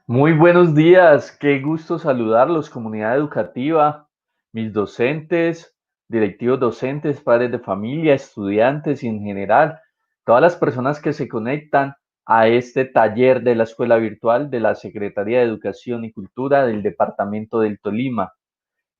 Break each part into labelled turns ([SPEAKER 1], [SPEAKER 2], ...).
[SPEAKER 1] Muy buenos días, qué gusto saludarlos, comunidad educativa, mis docentes, directivos docentes, padres de familia, estudiantes y en general, todas las personas que se conectan a este taller de la Escuela Virtual de la Secretaría de Educación y Cultura del Departamento del Tolima.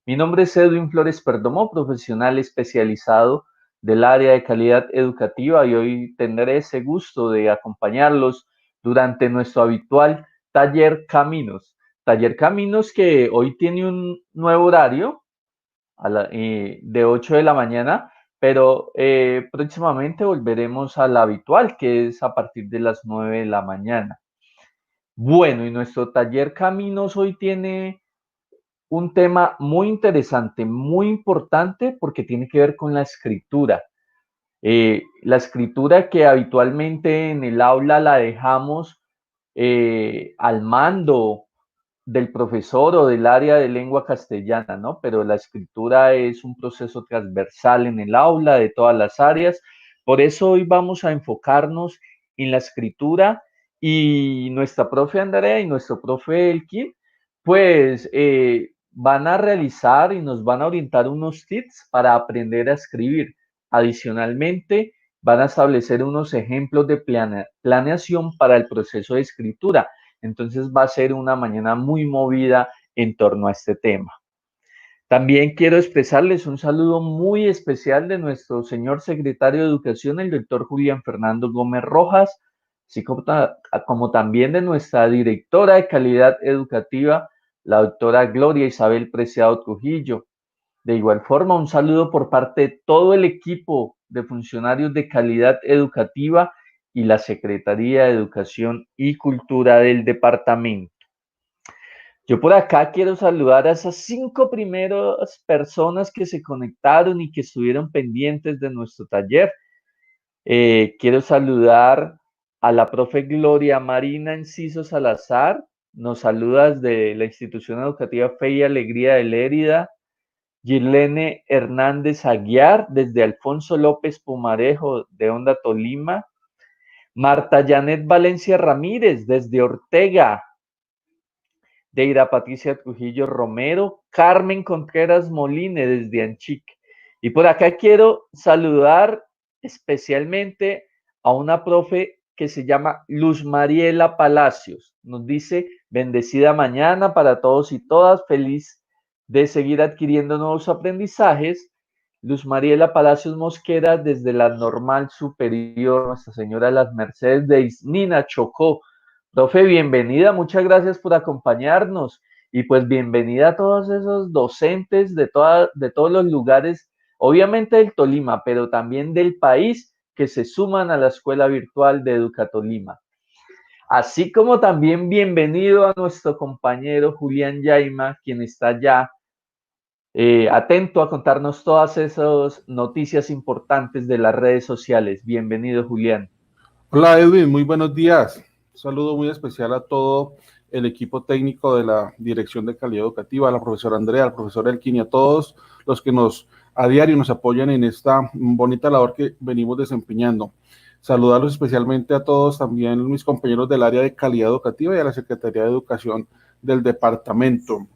[SPEAKER 1] Mi nombre es Edwin Flores Perdomo, profesional especializado del área de calidad educativa y hoy tendré ese gusto de acompañarlos durante nuestro habitual taller Caminos. Taller Caminos que hoy tiene un nuevo horario de 8 de la mañana, pero próximamente volveremos al habitual, que es a partir de las 9 de la mañana. Bueno, y nuestro taller Caminos hoy tiene un tema muy interesante, muy importante, porque tiene que ver con la escritura. La escritura que habitualmente en el aula la dejamos al mando del profesor o del área de lengua castellana, ¿no? Pero la escritura es un proceso transversal en el aula de todas las áreas. Por eso hoy vamos a enfocarnos en la escritura y nuestra profe Andrea y nuestro profe Elkin, pues van a realizar y nos van a orientar unos tips para aprender a escribir. Adicionalmente, van a establecer unos ejemplos de planeación para el proceso de escritura. Entonces va a ser una mañana muy movida en torno a este tema. También quiero expresarles un saludo muy especial de nuestro señor secretario de Educación, el doctor Julián Fernando Gómez Rojas, así como también de nuestra directora de calidad educativa, la doctora Gloria Isabel Preciado Trujillo. De igual forma, un saludo por parte de todo el equipo de funcionarios de calidad educativa y la Secretaría de Educación y Cultura del departamento. Yo por acá quiero saludar a esas 5 primeras personas que se conectaron y que estuvieron pendientes de nuestro taller. Quiero saludar a la profe Gloria Marina Enciso Salazar, nos saluda desde la institución educativa Fe y Alegría de Lérida. Gilene Hernández Aguiar, desde Alfonso López Pumarejo, de Honda Tolima. Marta Janet Valencia Ramírez, desde Ortega. Deira Patricia Trujillo Romero. Carmen Contreras Moline, desde Anchique. Y por acá quiero saludar especialmente a una profe que se llama Luz Mariela Palacios. Nos dice, bendecida mañana para todos y todas, feliz de seguir adquiriendo nuevos aprendizajes. Luz Mariela Palacios Mosquera, desde la Normal Superior Nuestra Señora de las Mercedes de Isnina, Chocó. Profe, bienvenida, muchas gracias por acompañarnos y pues bienvenida a todos esos docentes de todos los lugares, obviamente del Tolima, pero también del país que se suman a la Escuela Virtual de Educatolima. Así como también bienvenido a nuestro compañero Julián Yaima, quien está ya atento a contarnos todas esas noticias importantes de las redes sociales. Bienvenido, Julián.
[SPEAKER 2] Hola Edwin, muy buenos días. Un saludo muy especial a todo el equipo técnico de la Dirección de Calidad Educativa, a la profesora Andrea, al profesor Elkin y a todos los que a diario nos apoyan en esta bonita labor que venimos desempeñando. Saludarlos especialmente a todos también mis compañeros del área de calidad educativa y a la Secretaría de Educación del departamento.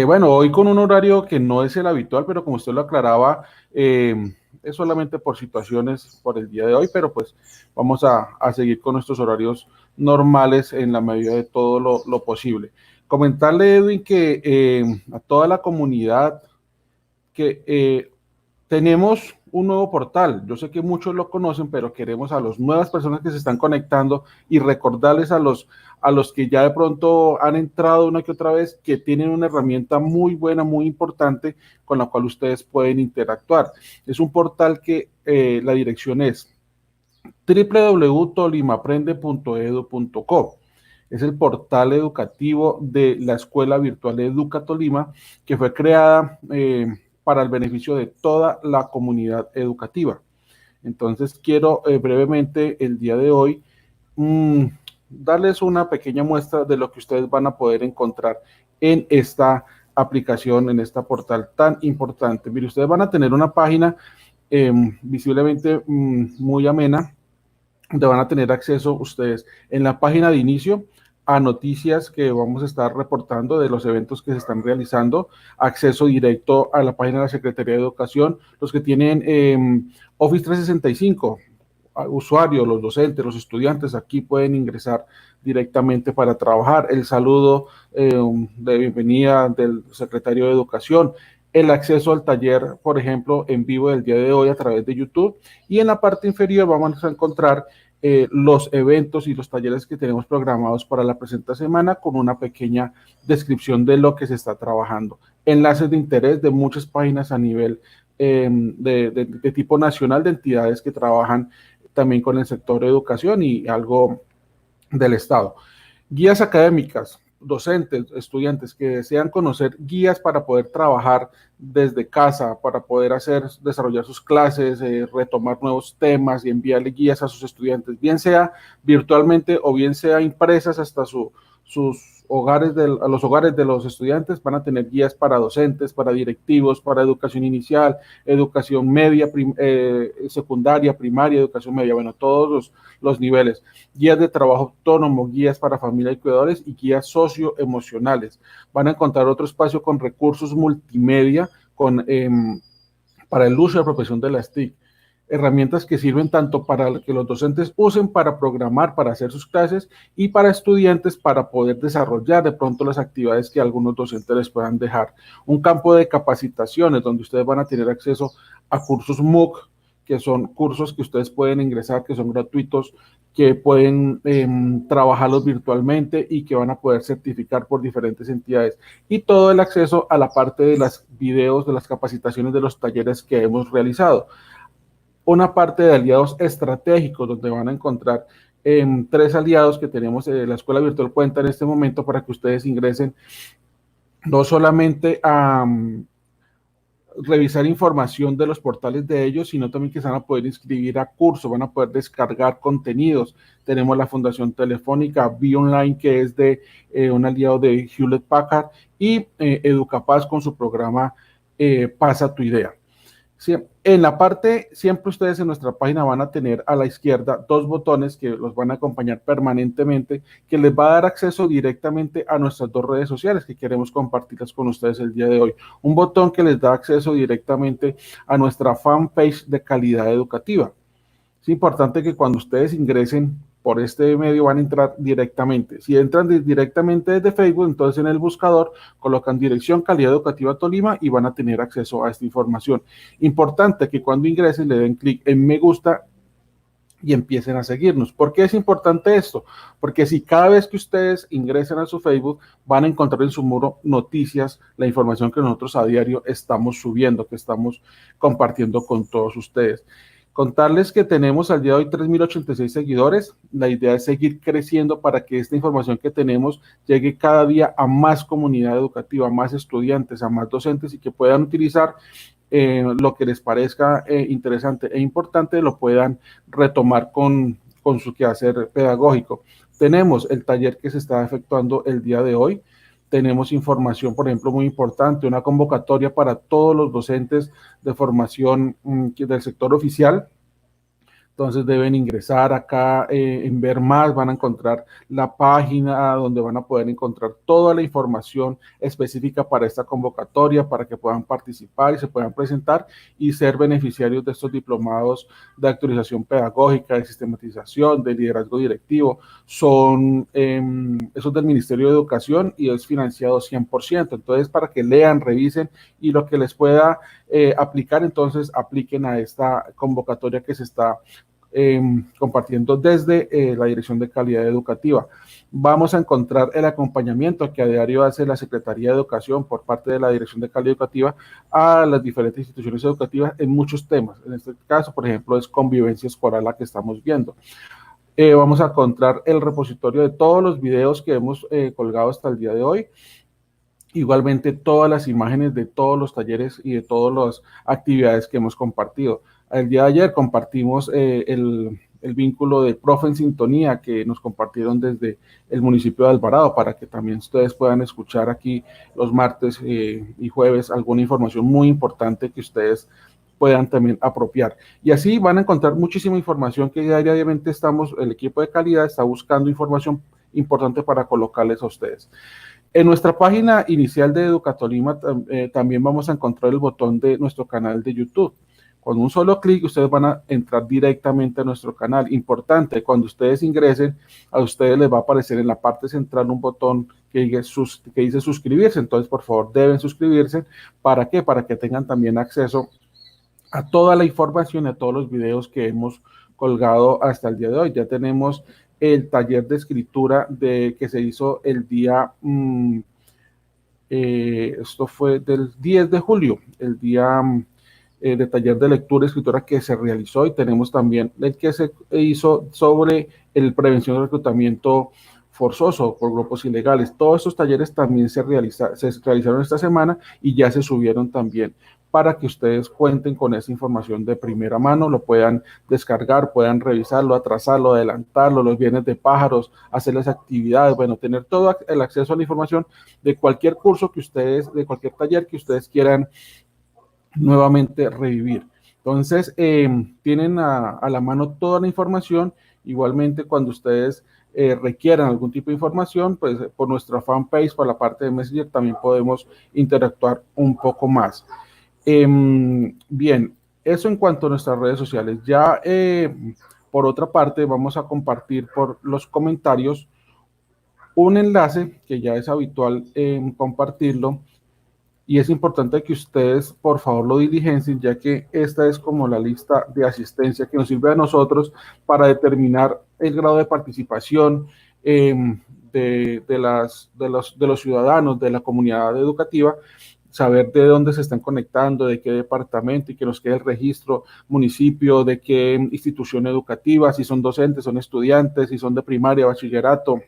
[SPEAKER 2] Bueno, hoy con un horario que no es el habitual, pero como usted lo aclaraba, es solamente por situaciones por el día de hoy, pero pues vamos a seguir con nuestros horarios normales en la medida de todo lo posible. Comentarle, Edwin, que a toda la comunidad que tenemos un nuevo portal. Yo sé que muchos lo conocen, pero queremos a las nuevas personas que se están conectando y recordarles a los que ya de pronto han entrado una que otra vez que tienen una herramienta muy buena, muy importante con la cual ustedes pueden interactuar. Es un portal que la dirección es www.tolimaprende.edu.co. Es el portal educativo de la Escuela Virtual Educatolima que fue creada para el beneficio de toda la comunidad educativa. Entonces quiero brevemente el día de hoy darles una pequeña muestra de lo que ustedes van a poder encontrar en esta aplicación, en esta portal tan importante. Mire, ustedes van a tener una página visiblemente muy amena, donde van a tener acceso ustedes en la página de inicio. a noticias que vamos a estar reportando de los eventos que se están realizando, acceso directo a la página de la Secretaría de Educación, los que tienen Office 365, usuarios, los docentes, los estudiantes, aquí pueden ingresar directamente para trabajar. El saludo de bienvenida del secretario de Educación, el acceso al taller, por ejemplo, en vivo del día de hoy a través de YouTube, y en la parte inferior vamos a encontrar los eventos y los talleres que tenemos programados para la presente semana con una pequeña descripción de lo que se está trabajando. Enlaces de interés de muchas páginas a nivel de tipo nacional, de entidades que trabajan también con el sector de educación y algo del Estado. Guías académicas, docentes, estudiantes que desean conocer guías para poder trabajar desde casa, para poder desarrollar sus clases, retomar nuevos temas y enviarle guías a sus estudiantes, bien sea virtualmente o bien sea impresas hasta sus hogares, a los hogares de los estudiantes. Van a tener guías para docentes, para directivos, para educación inicial, educación media, secundaria, primaria, educación media, bueno, todos los niveles. Guías de trabajo autónomo, guías para familia y cuidadores y guías socioemocionales. Van a encontrar otro espacio con recursos multimedia para el uso y apropiación de las TIC. Herramientas que sirven tanto para que los docentes usen para programar, para hacer sus clases, y para estudiantes para poder desarrollar de pronto las actividades que algunos docentes les puedan dejar. Un campo de capacitaciones donde ustedes van a tener acceso a cursos MOOC, que son cursos que ustedes pueden ingresar, que son gratuitos, que pueden trabajarlos virtualmente y que van a poder certificar por diferentes entidades. Y todo el acceso a la parte de los videos, de las capacitaciones, de los talleres que hemos realizado. Una parte de aliados estratégicos, donde van a encontrar 3 aliados que tenemos. La Escuela Virtual cuenta en este momento para que ustedes ingresen no solamente a revisar información de los portales de ellos, sino también que se van a poder inscribir a cursos, van a poder descargar contenidos. Tenemos la Fundación Telefónica, Be Online, que es de un aliado de Hewlett Packard, y Educapaz con su programa Pasa tu Idea. Sí, en la parte, siempre ustedes en nuestra página van a tener a la izquierda 2 botones que los van a acompañar permanentemente, que les va a dar acceso directamente a nuestras 2 redes sociales que queremos compartirlas con ustedes el día de hoy. Un botón que les da acceso directamente a nuestra fanpage de Calidad Educativa. Es importante que cuando ustedes ingresen por este medio van a entrar directamente. Si entran directamente desde Facebook, entonces en el buscador colocan Dirección Calidad Educativa Tolima y van a tener acceso a esta información. Importante que cuando ingresen le den clic en me gusta y empiecen a seguirnos. ¿Por qué es importante esto? Porque si cada vez que ustedes ingresen a su Facebook van a encontrar en su muro noticias, la información que nosotros a diario estamos subiendo, que estamos compartiendo con todos ustedes. Contarles que tenemos al día de hoy 3.086 seguidores. La idea es seguir creciendo para que esta información que tenemos llegue cada día a más comunidad educativa, a más estudiantes, a más docentes, y que puedan utilizar lo que les parezca interesante e importante, lo puedan retomar con su quehacer pedagógico. Tenemos el taller que se está efectuando el día de hoy. Tenemos información, por ejemplo, muy importante, una convocatoria para todos los docentes de formación del sector oficial. Entonces deben ingresar acá en ver más, van a encontrar la página donde van a poder encontrar toda la información específica para esta convocatoria, para que puedan participar y se puedan presentar y ser beneficiarios de estos diplomados de actualización pedagógica, de sistematización, de liderazgo directivo. Son esos del Ministerio de Educación y es financiado 100%. Entonces, para que lean, revisen y lo que les pueda aplicar, entonces apliquen a esta convocatoria que se está compartiendo desde la Dirección de Calidad Educativa. Vamos a encontrar el acompañamiento que a diario hace la Secretaría de Educación por parte de la Dirección de Calidad Educativa a las diferentes instituciones educativas en muchos temas. En este caso, por ejemplo, es convivencia escolar la que estamos viendo. Vamos a encontrar el repositorio de todos los videos que hemos colgado hasta el día de hoy. Igualmente todas las imágenes de todos los talleres y de todas las actividades que hemos compartido. El día de ayer compartimos el vínculo de Profe en Sintonía que nos compartieron desde el municipio de Alvarado para que también ustedes puedan escuchar aquí los martes y jueves alguna información muy importante que ustedes puedan también apropiar. Y así van a encontrar muchísima información que diariamente el equipo de calidad está buscando información importante para colocarles a ustedes. En nuestra página inicial de Educatolima también vamos a encontrar el botón de nuestro canal de YouTube. Con un solo clic ustedes van a entrar directamente a nuestro canal. Importante, cuando ustedes ingresen, a ustedes les va a aparecer en la parte central un botón que dice suscribirse. Entonces, por favor, deben suscribirse. ¿Para qué? Para que tengan también acceso a toda la información y a todos los videos que hemos colgado hasta el día de hoy. Ya tenemos el taller de escritura que se hizo el día, esto fue del 10 de julio, el día de taller de lectura y escritura que se realizó, y tenemos también el que se hizo sobre el prevención del reclutamiento forzoso por grupos ilegales. Todos estos talleres también se realizaron esta semana y ya se subieron también para que ustedes cuenten con esa información de primera mano, lo puedan descargar, puedan revisarlo, atrasarlo, adelantarlo, los bienes de pájaros, hacer las actividades, bueno, tener todo el acceso a la información de cualquier curso que ustedes, de cualquier taller que ustedes quieran nuevamente revivir. Entonces, tienen a la mano toda la información. Igualmente, cuando ustedes requieran algún tipo de información, pues por nuestra fanpage, por la parte de Messenger, también podemos interactuar un poco más. Bien, eso en cuanto a nuestras redes sociales. Ya, por otra parte, vamos a compartir por los comentarios un enlace que ya es habitual compartirlo, y es importante que ustedes por favor lo diligencien, ya que esta es como la lista de asistencia que nos sirve a nosotros para determinar el grado de participación de los ciudadanos de la comunidad educativa, saber de dónde se están conectando, de qué departamento, y que nos quede el registro, municipio, de qué institución educativa, si son docentes, son estudiantes, si son de primaria, bachillerato,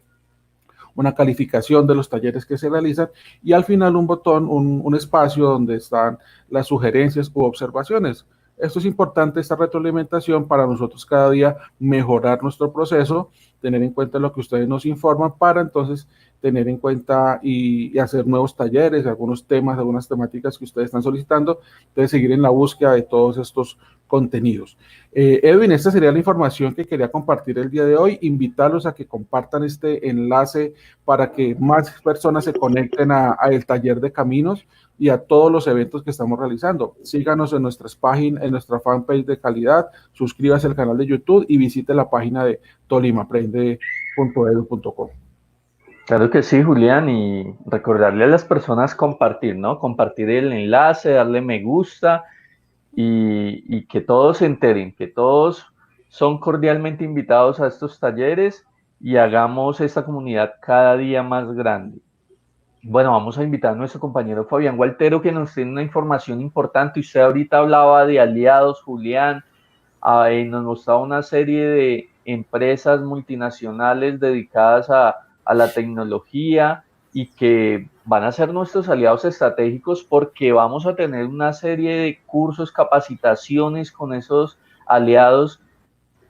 [SPEAKER 2] una calificación de los talleres que se realizan, y al final un botón, un espacio donde están las sugerencias u observaciones. Esto es importante, esta retroalimentación, para nosotros cada día mejorar nuestro proceso, tener en cuenta lo que ustedes nos informan, para entonces tener en cuenta y hacer nuevos talleres, algunos temas, algunas temáticas que ustedes están solicitando, de seguir en la búsqueda de todos estos contenidos. Edwin, esta sería la información que quería compartir el día de hoy. Invitarlos a que compartan este enlace para que más personas se conecten a el taller de caminos y a todos los eventos que estamos realizando. Síganos en nuestras páginas, en nuestra fanpage de calidad, suscríbase al canal de YouTube y visite la página de tolimaprende.edu.co.
[SPEAKER 1] Claro que sí, Julián, y recordarle a las personas compartir, ¿no? Compartir el enlace, darle me gusta y que todos se enteren, que todos son cordialmente invitados a estos talleres y hagamos esta comunidad cada día más grande. Bueno, vamos a invitar a nuestro compañero Fabián Gualtero, que nos tiene una información importante. Usted ahorita hablaba de aliados, Julián, nos mostraba una serie de empresas multinacionales dedicadas a la tecnología y que van a ser nuestros aliados estratégicos, porque vamos a tener una serie de cursos, capacitaciones con esos aliados,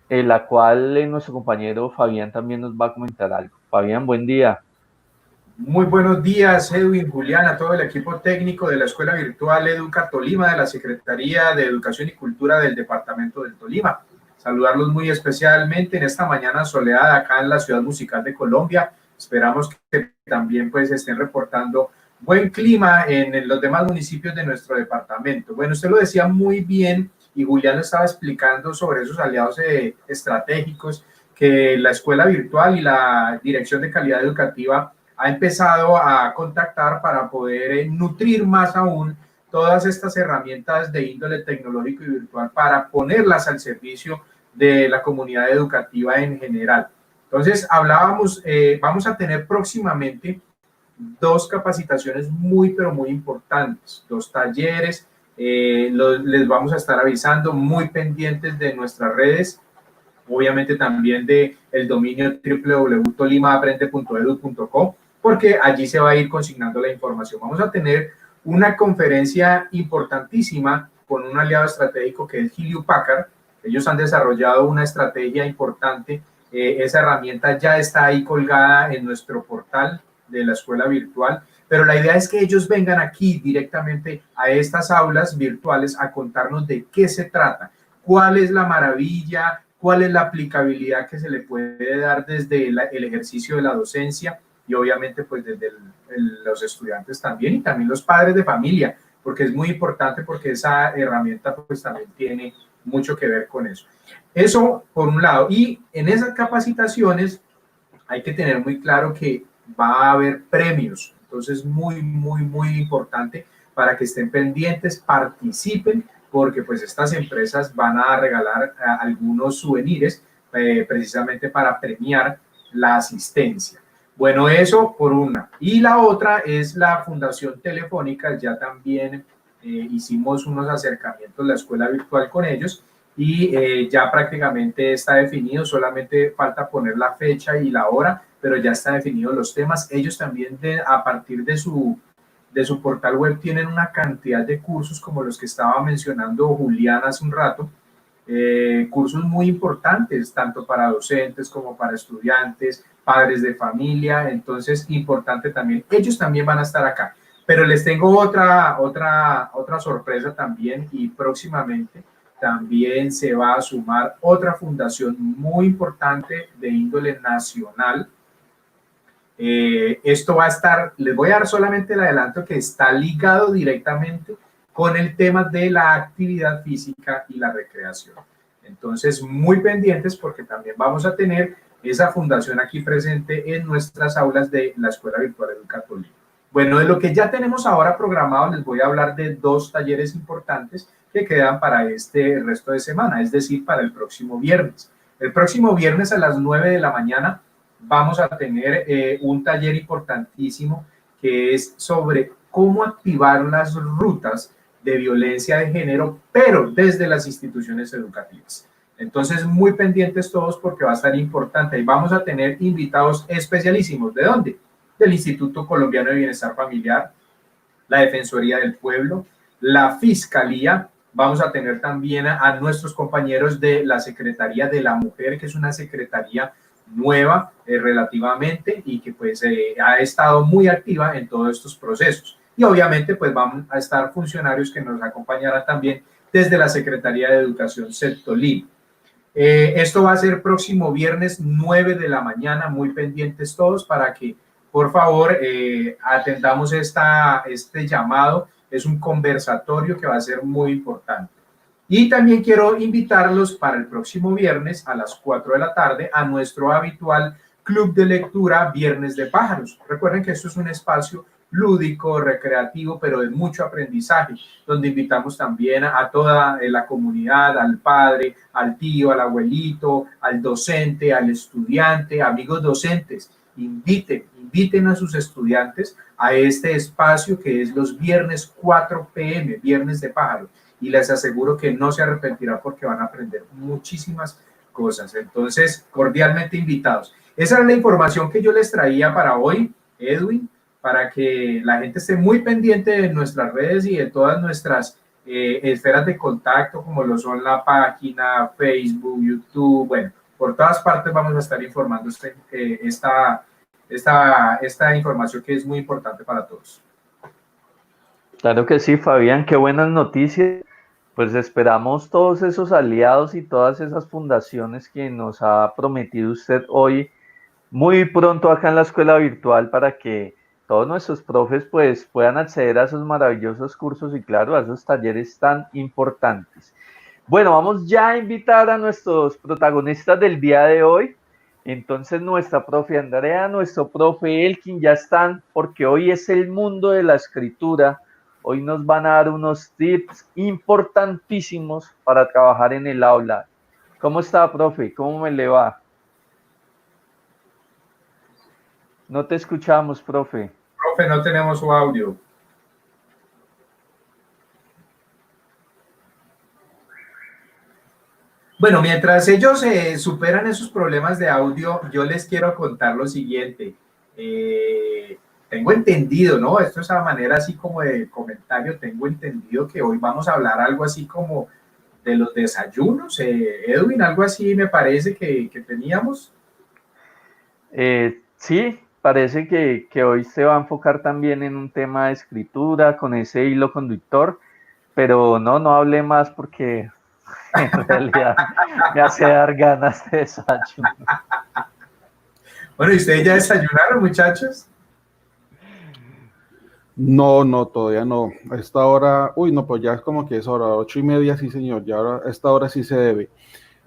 [SPEAKER 1] en la cual nuestro compañero Fabián también nos va a comentar algo. Fabián, buen día.
[SPEAKER 3] Muy buenos días, Edwin, Julián, a todo el equipo técnico de la Escuela Virtual Educatolima, de la Secretaría de Educación y Cultura del Departamento del Tolima. Saludarlos muy especialmente en esta mañana soleada acá en la ciudad musical de Colombia. Esperamos que también pues estén reportando buen clima en los demás municipios de nuestro departamento. Bueno, usted lo decía muy bien y Julián lo estaba explicando sobre esos aliados estratégicos que la Escuela Virtual y la Dirección de Calidad Educativa ha empezado a contactar para poder nutrir más aún todas estas herramientas de índole tecnológico y virtual para ponerlas al servicio de la comunidad educativa en general. Entonces, hablábamos, vamos a tener próximamente 2 capacitaciones muy, pero muy importantes, 2 talleres, les vamos a estar avisando, muy pendientes de nuestras redes, obviamente también de el dominio www.tolimaprende.edu.co, porque allí se va a ir consignando la información. Vamos a tener una conferencia importantísima con un aliado estratégico que es Hewlett Packard. Ellos han desarrollado una estrategia importante. Esa herramienta ya está ahí colgada en nuestro portal de la escuela virtual, pero la idea es que ellos vengan aquí directamente a estas aulas virtuales a contarnos de qué se trata, cuál es la maravilla, cuál es la aplicabilidad que se le puede dar desde el ejercicio de la docencia y obviamente pues desde los estudiantes también y también los padres de familia, porque es muy importante porque esa herramienta pues también tiene mucho que ver con eso. Eso por un lado. Y en esas capacitaciones hay que tener muy claro que va a haber premios. Entonces, muy importante para que estén pendientes, participen, porque pues estas empresas van a regalar algunos souvenirs precisamente para premiar la asistencia. Bueno, eso por una. Y la otra es la Fundación Telefónica. Ya también hicimos unos acercamientos, la escuela virtual con ellos, y ya prácticamente está definido, solamente falta poner la fecha y la hora, pero ya está definido los temas. Ellos también a partir de su portal web tienen una cantidad de cursos como los que estaba mencionando Julián hace un rato, cursos muy importantes, tanto para docentes como para estudiantes, padres de familia, entonces importante también, ellos también van a estar acá. Pero les tengo otra sorpresa también y próximamente también se va a sumar otra fundación muy importante de índole nacional. Esto va a estar, les voy a dar solamente el adelanto que está ligado directamente con el tema de la actividad física y la recreación. Entonces, muy pendientes porque también vamos a tener esa fundación aquí presente en nuestras aulas de la Escuela Virtual Educatolima. Bueno, de lo que ya tenemos ahora programado, les voy a hablar de 2 talleres importantes que quedan para este resto de semana, es decir, para el próximo viernes. El próximo viernes a las 9 de la mañana vamos a tener un taller importantísimo que es sobre cómo activar las rutas de violencia de género, pero desde las instituciones educativas. Entonces, muy pendientes todos porque va a estar importante y vamos a tener invitados especialísimos. ¿De dónde? Del Instituto Colombiano de Bienestar Familiar, la Defensoría del Pueblo, la Fiscalía. Vamos a tener también a nuestros compañeros de la Secretaría de la Mujer, que es una secretaría nueva relativamente y que pues ha estado muy activa en todos estos procesos. Y obviamente pues van a estar funcionarios que nos acompañarán también desde la Secretaría de Educación CETOLIM. Esto va a ser próximo viernes 9 de la mañana, muy pendientes todos para que por favor atendamos este llamado. Es un conversatorio que va a ser muy importante. Y también quiero invitarlos para el próximo viernes a las 4 de la tarde a nuestro habitual club de lectura Viernes de Pájaros. Recuerden que esto es un espacio lúdico, recreativo, pero de mucho aprendizaje, donde invitamos también a toda la comunidad, al padre, al tío, al abuelito, al docente, al estudiante, amigos docentes. Inviten a sus estudiantes a este espacio que es los viernes 4 p.m., Viernes de Pájaros. Y les aseguro que no se arrepentirá porque van a aprender muchísimas cosas. Entonces, cordialmente invitados. Esa es la información que yo les traía para hoy, Edwin, para que la gente esté muy pendiente de nuestras redes y de todas nuestras esferas de contacto, como lo son la página, Facebook, YouTube, bueno, por todas partes vamos a estar informando esta información que es muy importante para todos.
[SPEAKER 1] Claro que sí, Fabián, qué buenas noticias. Pues esperamos todos esos aliados y todas esas fundaciones que nos ha prometido usted hoy muy pronto acá en la escuela virtual para que todos nuestros profes pues puedan acceder a esos maravillosos cursos y claro, a esos talleres tan importantes. Bueno, vamos ya a invitar a nuestros protagonistas del día de hoy. Entonces nuestra profe Andrea, nuestro profe Elkin ya están porque hoy es el mundo de la escritura. Hoy nos van a dar unos tips importantísimos para trabajar en el aula. ¿Cómo está, profe? ¿Cómo me le va? No te escuchamos, profe.
[SPEAKER 3] Profe, no tenemos su audio. Bueno, mientras ellos superan esos problemas de audio, yo les quiero contar lo siguiente. Tengo entendido, ¿no? Esto es a manera así como de comentario, tengo entendido que hoy vamos a hablar algo así como de los desayunos. Edwin, algo así me parece que teníamos.
[SPEAKER 1] Sí, parece que hoy se va a enfocar también en un tema de escritura con ese hilo conductor, pero no hable más porque En realidad me hace dar ganas de desayuno.
[SPEAKER 3] Bueno, ¿y ustedes ya desayunaron, muchachos?
[SPEAKER 2] No, todavía no. A esta hora, uy, no, pues ya es como que es hora, 8:30, sí, señor, ya ahora, a esta hora sí se debe.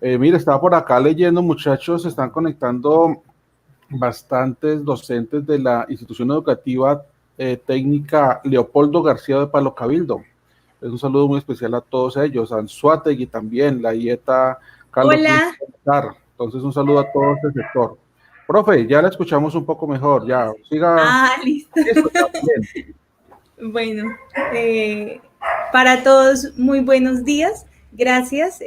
[SPEAKER 2] Mire, estaba por acá leyendo, muchachos, se están conectando bastantes docentes de la institución educativa técnica Leopoldo García de Palo Cabildo. Es un saludo muy especial a todos ellos, a Anzuategui también, la IETA Carlos
[SPEAKER 4] Hola.
[SPEAKER 2] Militar. Entonces, un saludo a todo este sector. Profe, ya la escuchamos un poco mejor, ya, siga.
[SPEAKER 4] Listo.
[SPEAKER 2] Listo, ya, bien.
[SPEAKER 4] Bueno, para todos, muy buenos días. Gracias,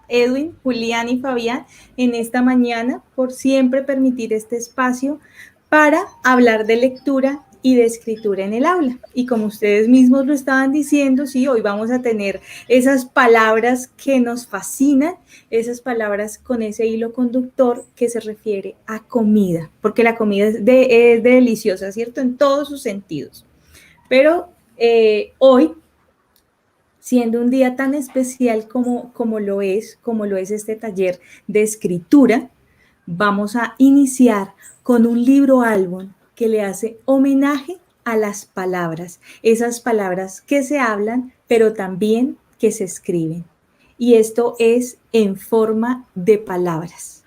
[SPEAKER 4] Edwin, Julián y Fabián, en esta mañana por siempre permitir este espacio para hablar de lectura y de escritura en el aula. Y como ustedes mismos lo estaban diciendo, sí, hoy vamos a tener esas palabras que nos fascinan, esas palabras con ese hilo conductor que se refiere a comida, porque la comida es deliciosa, ¿cierto? En todos sus sentidos. Pero hoy, siendo un día tan especial como lo es este taller de escritura, vamos a iniciar con un libro álbum que le hace homenaje a las palabras, esas palabras que se hablan, pero también que se escriben. Y esto es en forma de palabras.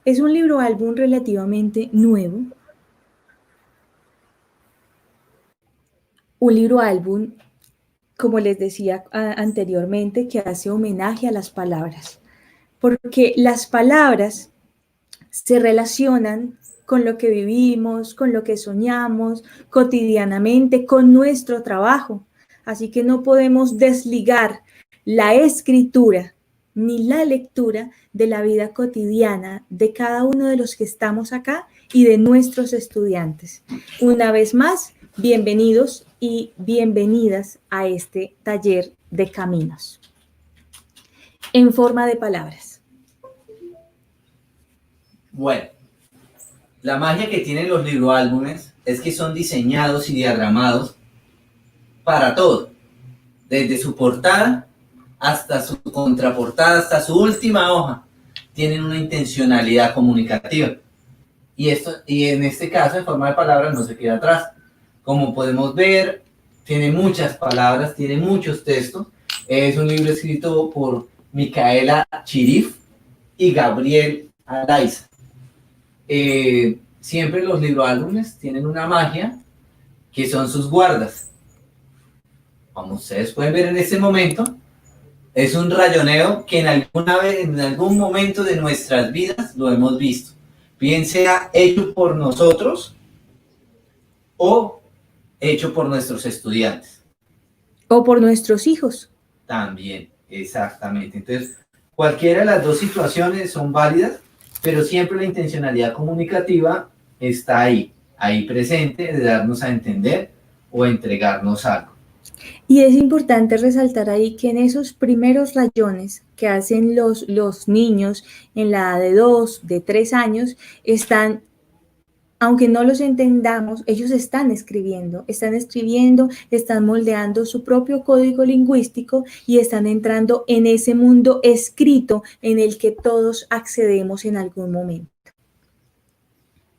[SPEAKER 4] Es un libro álbum relativamente nuevo. Un libro álbum, como les decía anteriormente, que hace homenaje a las palabras, porque las palabras se relacionan con lo que vivimos, con lo que soñamos cotidianamente, con nuestro trabajo. Así que no podemos desligar la escritura ni la lectura de la vida cotidiana de cada uno de los que estamos acá y de nuestros estudiantes. Una vez más, bienvenidos y bienvenidas a este taller de caminos en forma de palabras.
[SPEAKER 5] Bueno, la magia que tienen los libroálbumes es que son diseñados y diagramados para todo, desde su portada hasta su contraportada, hasta su última hoja, tienen una intencionalidad comunicativa. Y en este caso, en forma de palabras, no se queda atrás. Como podemos ver, tiene muchas palabras, tiene muchos textos. Es un libro escrito por Micaela Chirif y Gabriel Araiza. Siempre los libroálbumes tienen una magia que son sus guardas. Como ustedes pueden ver en este momento, es un rayoneo que en algún momento de nuestras vidas lo hemos visto. Bien sea hecho por nosotros o hecho por nuestros estudiantes.
[SPEAKER 4] O por nuestros hijos.
[SPEAKER 5] También, exactamente. Entonces, cualquiera de las dos situaciones son válidas, pero siempre la intencionalidad comunicativa está ahí presente, de darnos a entender o entregarnos algo.
[SPEAKER 4] Y es importante resaltar ahí que en esos primeros rayones que hacen los niños en la edad de 2, de 3 años, están, aunque no los entendamos, ellos están escribiendo, están moldeando su propio código lingüístico y están entrando en ese mundo escrito en el que todos accedemos en algún momento.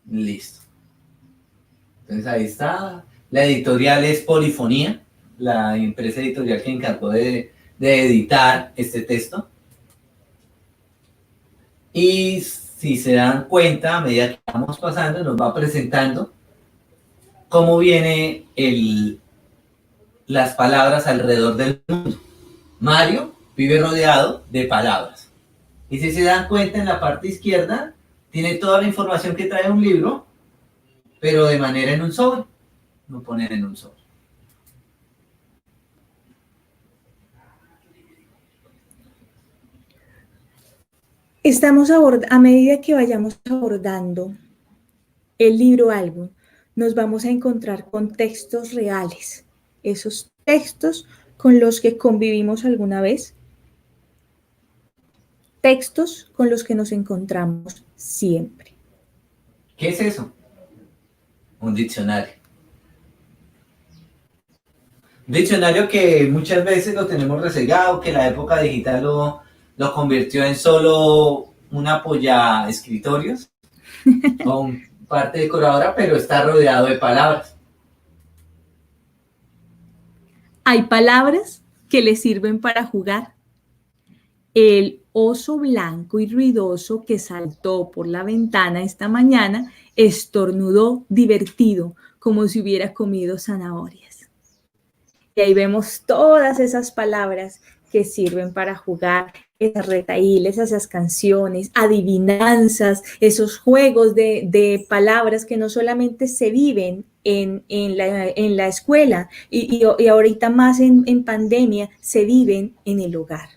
[SPEAKER 5] Listo. Entonces ahí está. La editorial es Polifonía, la empresa editorial que encargó de editar este texto. Y si se dan cuenta, a medida que vamos pasando, nos va presentando cómo viene las palabras alrededor del mundo. Mario vive rodeado de palabras. Y si se dan cuenta, en la parte izquierda tiene toda la información que trae un libro, pero de manera en un sobre. Lo ponen en un sobre.
[SPEAKER 4] A medida que vayamos abordando el libro álbum, nos vamos a encontrar con textos reales, esos textos con los que convivimos alguna vez, textos con los que nos encontramos siempre.
[SPEAKER 5] ¿Qué es eso? Un diccionario. Diccionario que muchas veces lo tenemos rezagado, que la época digital lo convirtió en solo un apoya escritorios o parte decoradora, pero está rodeado de palabras.
[SPEAKER 4] Hay palabras que le sirven para jugar. El oso blanco y ruidoso que saltó por la ventana esta mañana estornudó divertido, como si hubiera comido zanahorias. Y ahí vemos todas esas palabras que sirven para jugar, esas retahíles, esas canciones, adivinanzas, esos juegos de palabras que no solamente se viven en la escuela y ahorita más en pandemia, se viven en el hogar.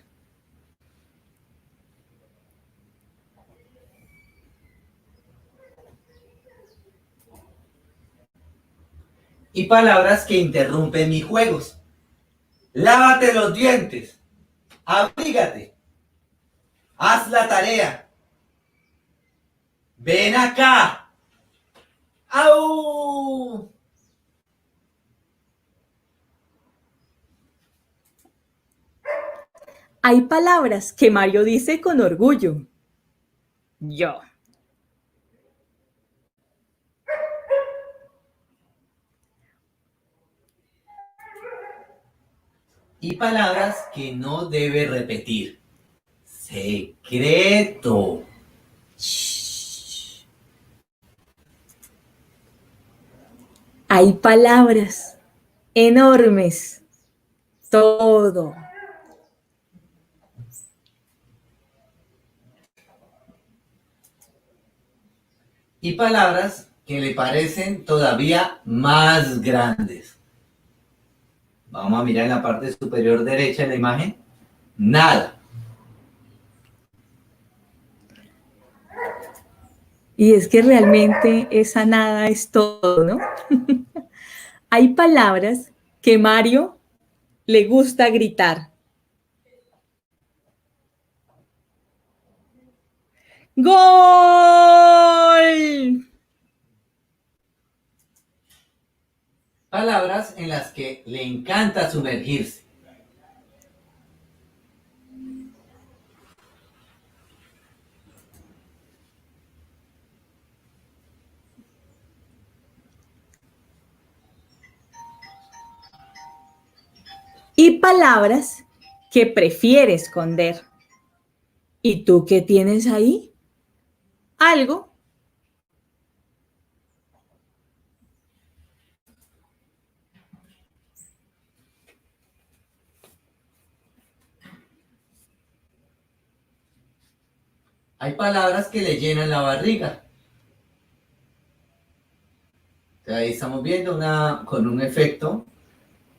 [SPEAKER 5] Y palabras que interrumpen mis juegos. Lávate los dientes. Abrígate. Haz la tarea. Ven acá. ¡Au!
[SPEAKER 4] Hay palabras que Mario dice con orgullo. Yo.
[SPEAKER 5] Y palabras que no debe repetir. Secreto.
[SPEAKER 4] Shh. Hay palabras enormes. Todo.
[SPEAKER 5] Y palabras que le parecen todavía más grandes. Vamos a mirar en la parte superior derecha de la imagen. Nada.
[SPEAKER 4] Y es que realmente esa nada es todo, ¿no? Hay palabras que Mario le gusta gritar. ¡Gol!
[SPEAKER 5] Palabras en las que le encanta sumergirse.
[SPEAKER 4] Y palabras que prefiere esconder. ¿Y tú qué tienes ahí? Algo.
[SPEAKER 5] Hay palabras que le llenan la barriga. O sea, ahí estamos viendo con un efecto,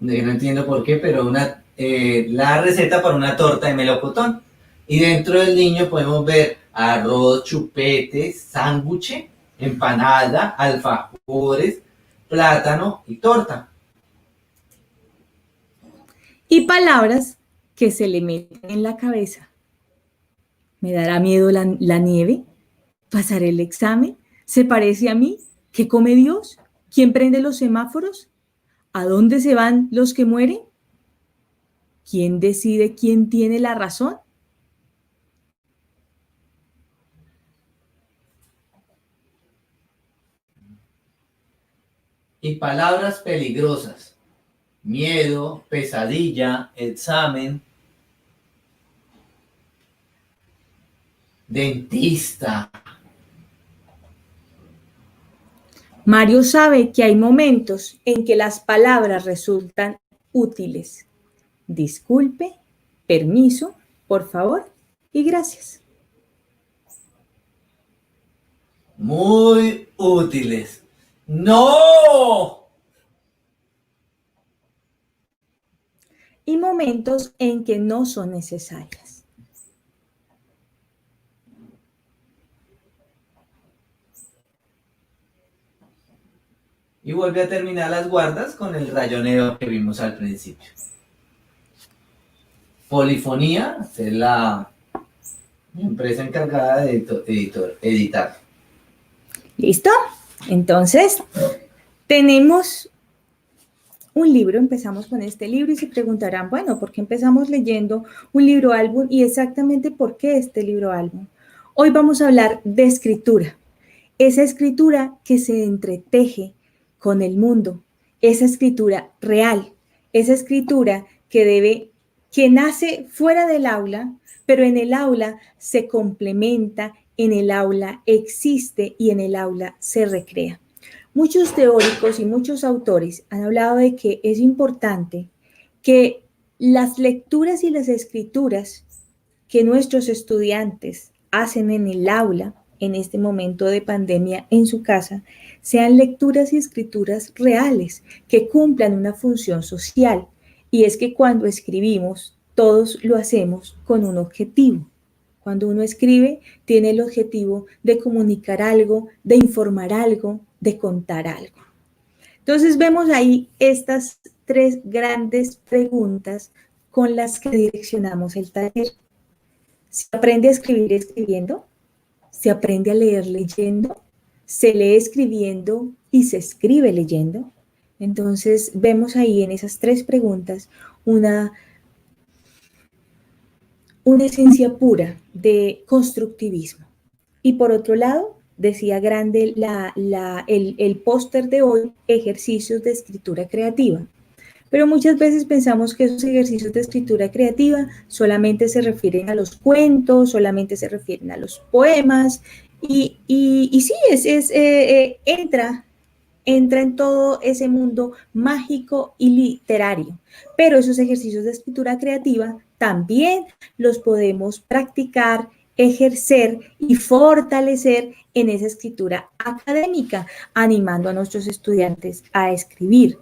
[SPEAKER 5] de que no entiendo por qué, pero la receta para una torta de melocotón. Y dentro del niño podemos ver arroz, chupete, sándwich, empanada, alfajores, plátano y torta.
[SPEAKER 4] Y palabras que se le meten en la cabeza. ¿Me dará miedo la nieve? ¿Pasaré el examen? ¿Se parece a mí? ¿Qué come Dios? ¿Quién prende los semáforos? ¿A dónde se van los que mueren? ¿Quién decide quién tiene la razón?
[SPEAKER 5] Y palabras peligrosas. Miedo, pesadilla, examen, dentista.
[SPEAKER 4] Mario sabe que hay momentos en que las palabras resultan útiles. Disculpe, permiso, por favor y gracias.
[SPEAKER 5] Muy útiles. ¡No!
[SPEAKER 4] Y momentos en que no son necesarias.
[SPEAKER 5] Y vuelve a terminar las guardas con el rayoneo que vimos al principio. Polifonía es la empresa encargada de editar.
[SPEAKER 4] ¿Listo? Entonces, tenemos un libro, empezamos con este libro y se preguntarán, bueno, ¿por qué empezamos leyendo un libro álbum y exactamente por qué este libro álbum? Hoy vamos a hablar de escritura, esa escritura que se entreteje con el mundo, esa escritura real, esa escritura que nace fuera del aula, pero en el aula se complementa, en el aula existe y en el aula se recrea. Muchos teóricos y muchos autores han hablado de que es importante que las lecturas y las escrituras que nuestros estudiantes hacen en el aula, en este momento de pandemia en su casa, sean lecturas y escrituras reales, que cumplan una función social. Y es que cuando escribimos, todos lo hacemos con un objetivo. Cuando uno escribe, tiene el objetivo de comunicar algo, de informar algo, de contar algo. Entonces vemos ahí estas tres grandes preguntas con las que direccionamos el taller. ¿Se aprende a escribir escribiendo? ¿Se aprende a leer leyendo? ¿Se lee escribiendo y se escribe leyendo? Entonces vemos ahí en esas tres preguntas una esencia pura de constructivismo. Y por otro lado, decía Grande el póster de hoy, ejercicios de escritura creativa. Pero muchas veces pensamos que esos ejercicios de escritura creativa solamente se refieren a los cuentos, solamente se refieren a los poemas, y sí, entra en todo ese mundo mágico y literario. Pero esos ejercicios de escritura creativa también los podemos practicar, ejercer y fortalecer en esa escritura académica, animando a nuestros estudiantes a escribir.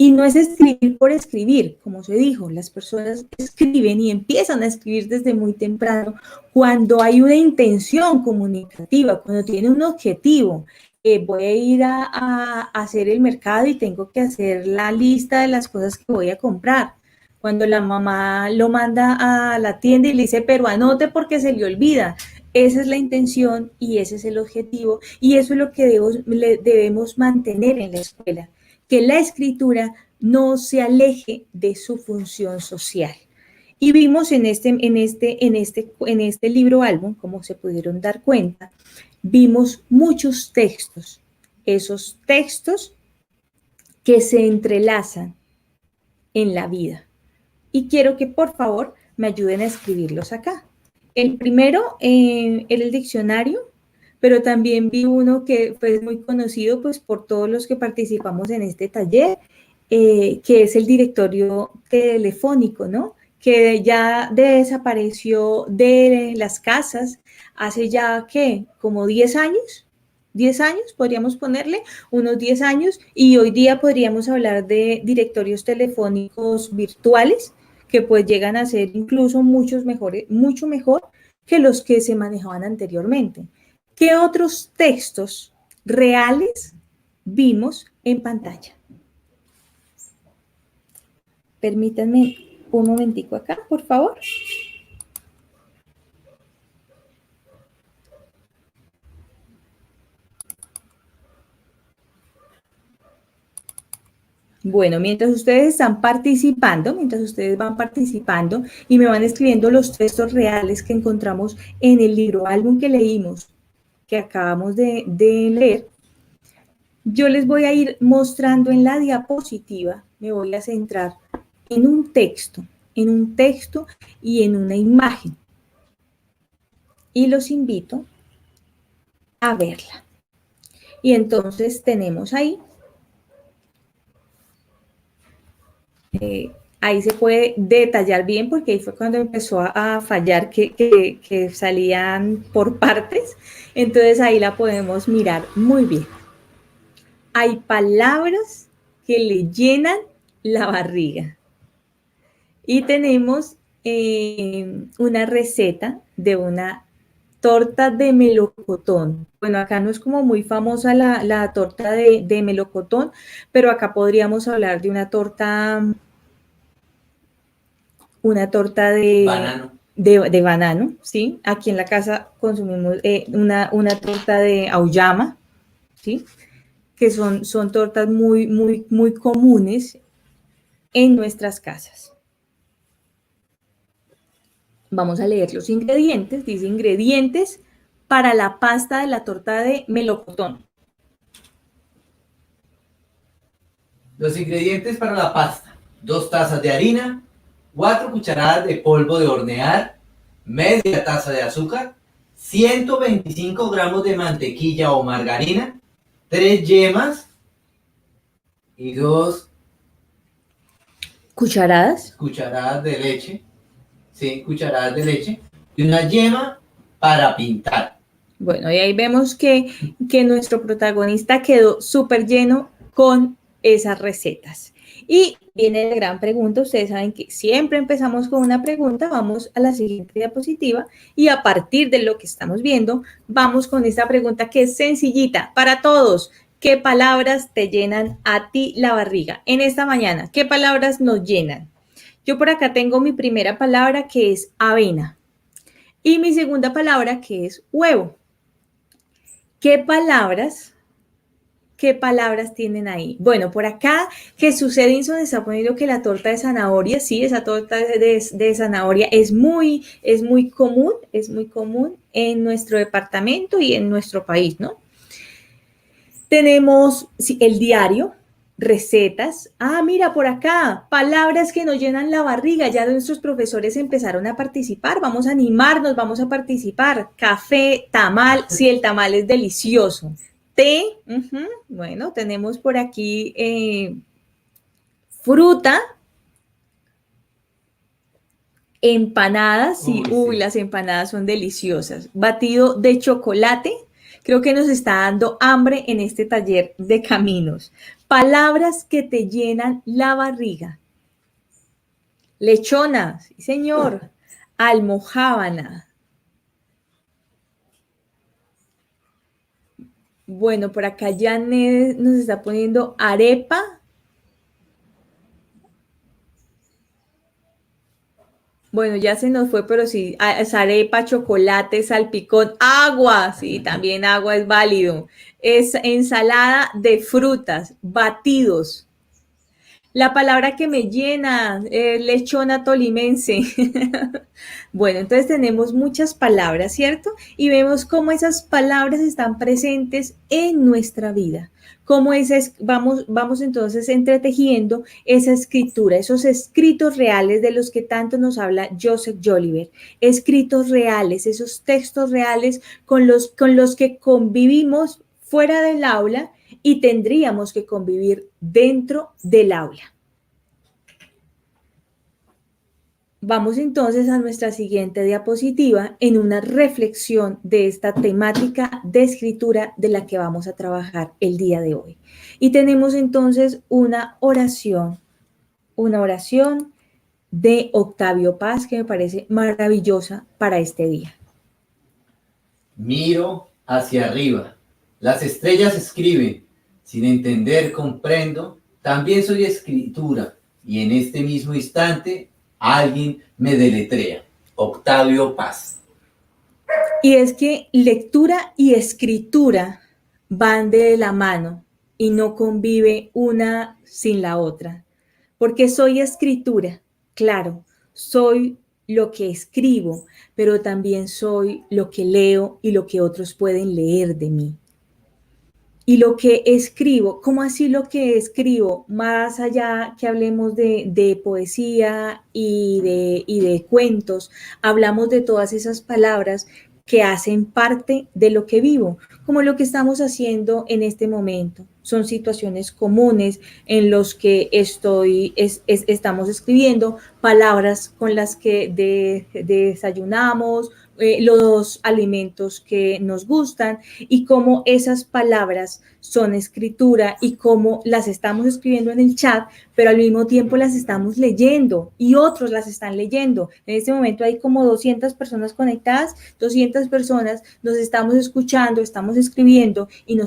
[SPEAKER 4] Y no es escribir por escribir, como se dijo, las personas escriben y empiezan a escribir desde muy temprano cuando hay una intención comunicativa, cuando tiene un objetivo. Voy a ir a hacer el mercado y tengo que hacer la lista de las cosas que voy a comprar. Cuando la mamá lo manda a la tienda y le dice, pero anote porque se le olvida. Esa es la intención y ese es el objetivo y eso es lo que debemos mantener en la escuela, que la escritura no se aleje de su función social. Y vimos en este libro álbum, como se pudieron dar cuenta, vimos muchos textos, esos textos que se entrelazan en la vida. Y quiero que por favor me ayuden a escribirlos acá. El primero era el diccionario, pero también vi uno que fue muy conocido pues, por todos los que participamos en este taller, que es el directorio telefónico, ¿no? Que ya desapareció de las casas hace ya, ¿qué? Como 10 años. 10 años, podríamos ponerle, unos 10 años, y hoy día podríamos hablar de directorios telefónicos virtuales, que pues llegan a ser incluso mucho mejor que los que se manejaban anteriormente. ¿Qué otros textos reales vimos en pantalla? Permítanme un momentico acá, por favor. Bueno, mientras ustedes van participando y me van escribiendo los textos reales que encontramos en el libro álbum que leímos, que acabamos de leer, yo les voy a ir mostrando en la diapositiva, me voy a centrar en un texto y en una imagen. Y los invito a verla. Y entonces tenemos ahí, ahí se puede detallar bien porque ahí fue cuando empezó a fallar que salían por partes. Entonces ahí la podemos mirar muy bien. Hay palabras que le llenan la barriga. Y tenemos una receta de una torta de melocotón. Bueno, acá no es como muy famosa la torta de melocotón, pero acá podríamos hablar de una torta de
[SPEAKER 5] banano.
[SPEAKER 4] De banano, ¿sí? Aquí en la casa consumimos una torta de auyama, ¿sí? Que son tortas muy comunes en nuestras casas. Vamos a leer los ingredientes. Dice ingredientes para la pasta de la torta de melocotón.
[SPEAKER 5] Los ingredientes para la pasta: 2 tazas de harina, 4 cucharadas de polvo de hornear, media taza de azúcar, 125 gramos de mantequilla o margarina, 3 yemas y 2 cucharadas de leche. Sí, cucharadas de leche y una yema para pintar.
[SPEAKER 4] Bueno, y ahí vemos que nuestro protagonista quedó súper lleno con esas recetas. Y viene la gran pregunta. Ustedes saben que siempre empezamos con una pregunta. Vamos a la siguiente diapositiva y a partir de lo que estamos viendo, vamos con esta pregunta que es sencillita para todos. ¿Qué palabras te llenan a ti la barriga en esta mañana? ¿Qué palabras nos llenan? Yo por acá tengo mi primera palabra que es avena y mi segunda palabra que es huevo. ¿Qué palabras tienen ahí? Bueno, por acá Jesús Edinson está poniendo que la torta de zanahoria, sí, esa torta de zanahoria es muy común en nuestro departamento y en nuestro país, ¿no? Tenemos el diario, recetas. Ah, mira, por acá, palabras que nos llenan la barriga. Ya nuestros profesores empezaron a participar. Vamos a animarnos, vamos a participar. Café, tamal, sí, el tamal es delicioso. Té, bueno, tenemos por aquí fruta. Empanadas, sí,
[SPEAKER 5] Uy, sí.
[SPEAKER 4] las empanadas son deliciosas. Batido de chocolate. Creo que nos está dando hambre en este taller de caminos. Palabras que te llenan la barriga. Lechona, sí señor. Almojábana. Bueno, por acá Janet nos está poniendo arepa. Bueno, ya se nos fue, pero sí, es arepa, chocolate, salpicón, agua, sí, también agua es válido. Es ensalada de frutas, batidos. La palabra que me llena, lechona tolimense. Bueno, entonces tenemos muchas palabras, ¿cierto? Y vemos cómo esas palabras están presentes en nuestra vida. Cómo vamos entonces entretejiendo esa escritura, esos escritos reales de los que tanto nos habla Joseph Jolivet. Escritos reales, esos textos reales con los que convivimos fuera del aula y tendríamos que convivir dentro del aula. Vamos entonces a nuestra siguiente diapositiva en una reflexión de esta temática de escritura de la que vamos a trabajar el día de hoy. Y tenemos entonces una oración de Octavio Paz que me parece maravillosa para este día.
[SPEAKER 5] Miro hacia arriba. Las estrellas escriben. Sin entender, comprendo. También soy escritura. Y en este mismo instante, alguien me deletrea. Octavio Paz.
[SPEAKER 4] Y es que lectura y escritura van de la mano y no convive una sin la otra. Porque soy escritura, claro, soy lo que escribo, pero también soy lo que leo y lo que otros pueden leer de mí. Y lo que escribo, ¿cómo así lo que escribo? Más allá que hablemos de poesía y de cuentos, hablamos de todas esas palabras que hacen parte de lo que vivo, como lo que estamos haciendo en este momento. Son situaciones comunes en los que estamos escribiendo palabras con las que desayunamos, los alimentos que nos gustan y cómo esas palabras son escritura y cómo las estamos escribiendo en el chat, pero al mismo tiempo las estamos leyendo y otros las están leyendo. En este momento hay como 200 personas conectadas, 200 personas nos estamos escuchando, estamos escribiendo y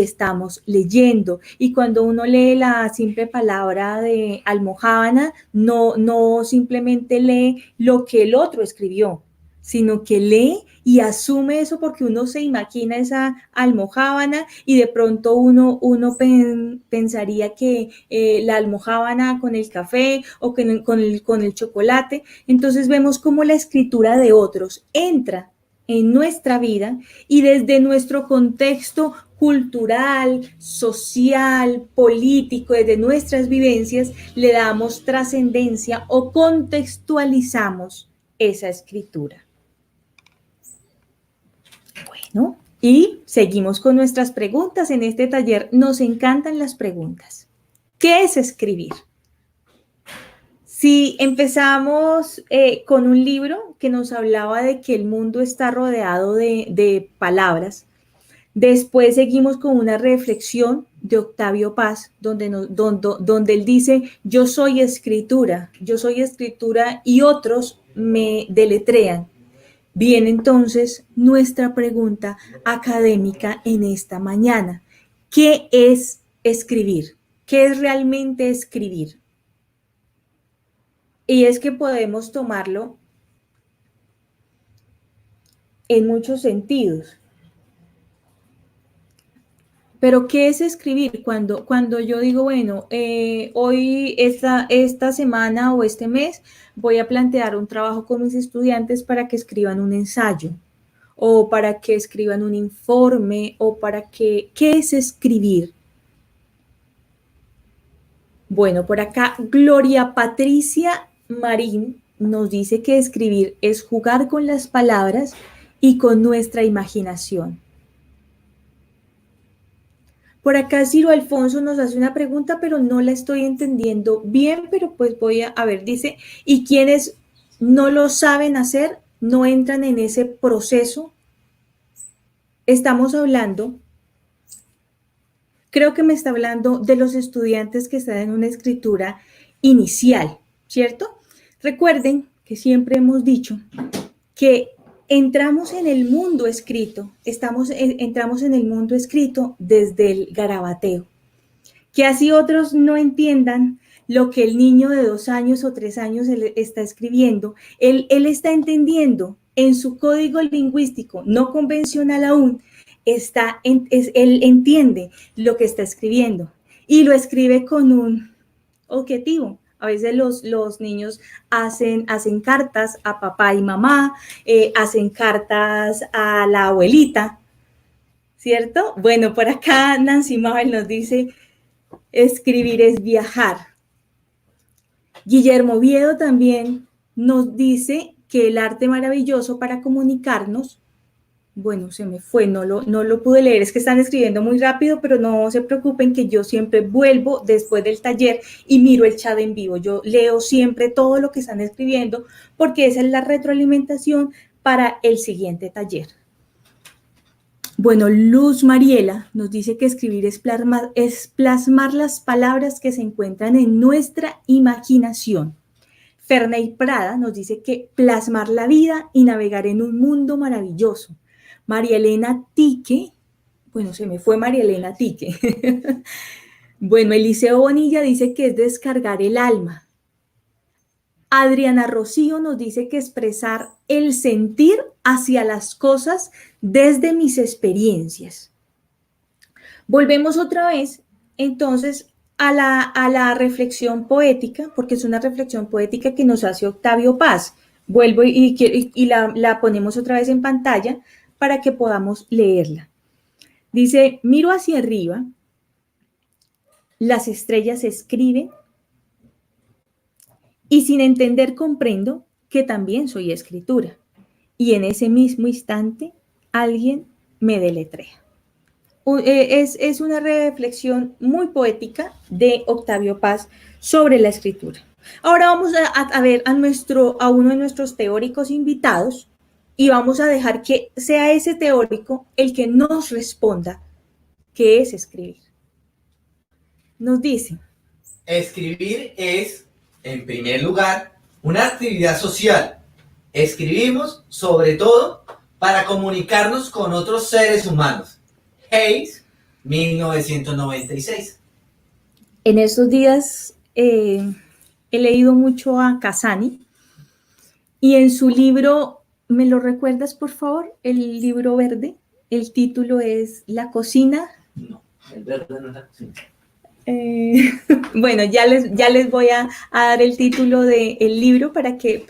[SPEAKER 4] estamos leyendo. Y cuando uno lee la simple palabra de almojábana, no simplemente lee lo que el otro escribió, sino que lee y asume eso porque uno se imagina esa almojábana y de pronto uno pensaría que la almojábana con el café o con el chocolate. Entonces vemos cómo la escritura de otros entra en nuestra vida y desde nuestro contexto cultural, social, político, desde nuestras vivencias, le damos trascendencia o contextualizamos esa escritura. Bueno, y seguimos con nuestras preguntas. En este taller nos encantan las preguntas. ¿Qué es escribir? Si empezamos con un libro que nos hablaba de que el mundo está rodeado de palabras, después seguimos con una reflexión de Octavio Paz, donde él dice, yo soy escritura y otros me deletrean. Bien, entonces, nuestra pregunta académica en esta mañana. ¿Qué es escribir? ¿Qué es realmente escribir? Y es que podemos tomarlo en muchos sentidos. Pero, ¿qué es escribir? Cuando yo digo, bueno, hoy, esta semana o este mes, voy a plantear un trabajo con mis estudiantes para que escriban un ensayo, o para que escriban un informe, o para que... ¿Qué es escribir? Bueno, por acá, Gloria Patricia Marín nos dice que escribir es jugar con las palabras y con nuestra imaginación. Por acá Ciro Alfonso nos hace una pregunta, pero no la estoy entendiendo bien, pero pues voy a ver, dice, ¿y quienes no lo saben hacer, no entran en ese proceso? Estamos hablando, creo que me está hablando de los estudiantes que están en una escritura inicial, ¿cierto? Recuerden que siempre hemos dicho que entramos en el mundo escrito, entramos en el mundo escrito desde el garabateo. Que así otros no entiendan lo que el niño de 2 años o 3 años está escribiendo, él está entendiendo en su código lingüístico no convencional aún, él entiende lo que está escribiendo y lo escribe con un objetivo. A veces los niños hacen cartas a papá y mamá, hacen cartas a la abuelita, ¿cierto? Bueno, por acá Nancy Mabel nos dice, escribir es viajar. Guillermo Oviedo también nos dice que el arte maravilloso para comunicarnos, bueno, se me fue, no lo pude leer, es que están escribiendo muy rápido, pero no se preocupen que yo siempre vuelvo después del taller y miro el chat en vivo. Yo leo siempre todo lo que están escribiendo porque esa es la retroalimentación para el siguiente taller. Bueno, Luz Mariela nos dice que escribir es plasmar las palabras que se encuentran en nuestra imaginación. Ferney Prada nos dice que plasmar la vida y navegar en un mundo maravilloso. María Elena Tique, bueno, se me fue María Elena Tique. Bueno, Eliseo Bonilla dice que es descargar el alma. Adriana Rocío nos dice que expresar el sentir hacia las cosas desde mis experiencias. Volvemos otra vez, entonces, a la reflexión poética, porque es una reflexión poética que nos hace Octavio Paz. Vuelvo y la ponemos otra vez en pantalla para que podamos leerla. Dice, miro hacia arriba, las estrellas escriben, y sin entender comprendo que también soy escritura. Y en ese mismo instante, alguien me deletrea. Es una reflexión muy poética de Octavio Paz sobre la escritura. Ahora vamos a ver a uno de nuestros teóricos invitados y vamos a dejar que sea ese teórico el que nos responda qué es escribir. Nos dice.
[SPEAKER 5] Escribir es, en primer lugar, una actividad social. Escribimos, sobre todo, para comunicarnos con otros seres humanos. Hayes, 1996.
[SPEAKER 4] En estos días he leído mucho a Casani y en su libro ¿Me lo recuerdas, por favor? El libro verde. El título es La cocina.
[SPEAKER 5] No, el verde no es la cocina.
[SPEAKER 4] Bueno, ya les voy a dar el título del libro para que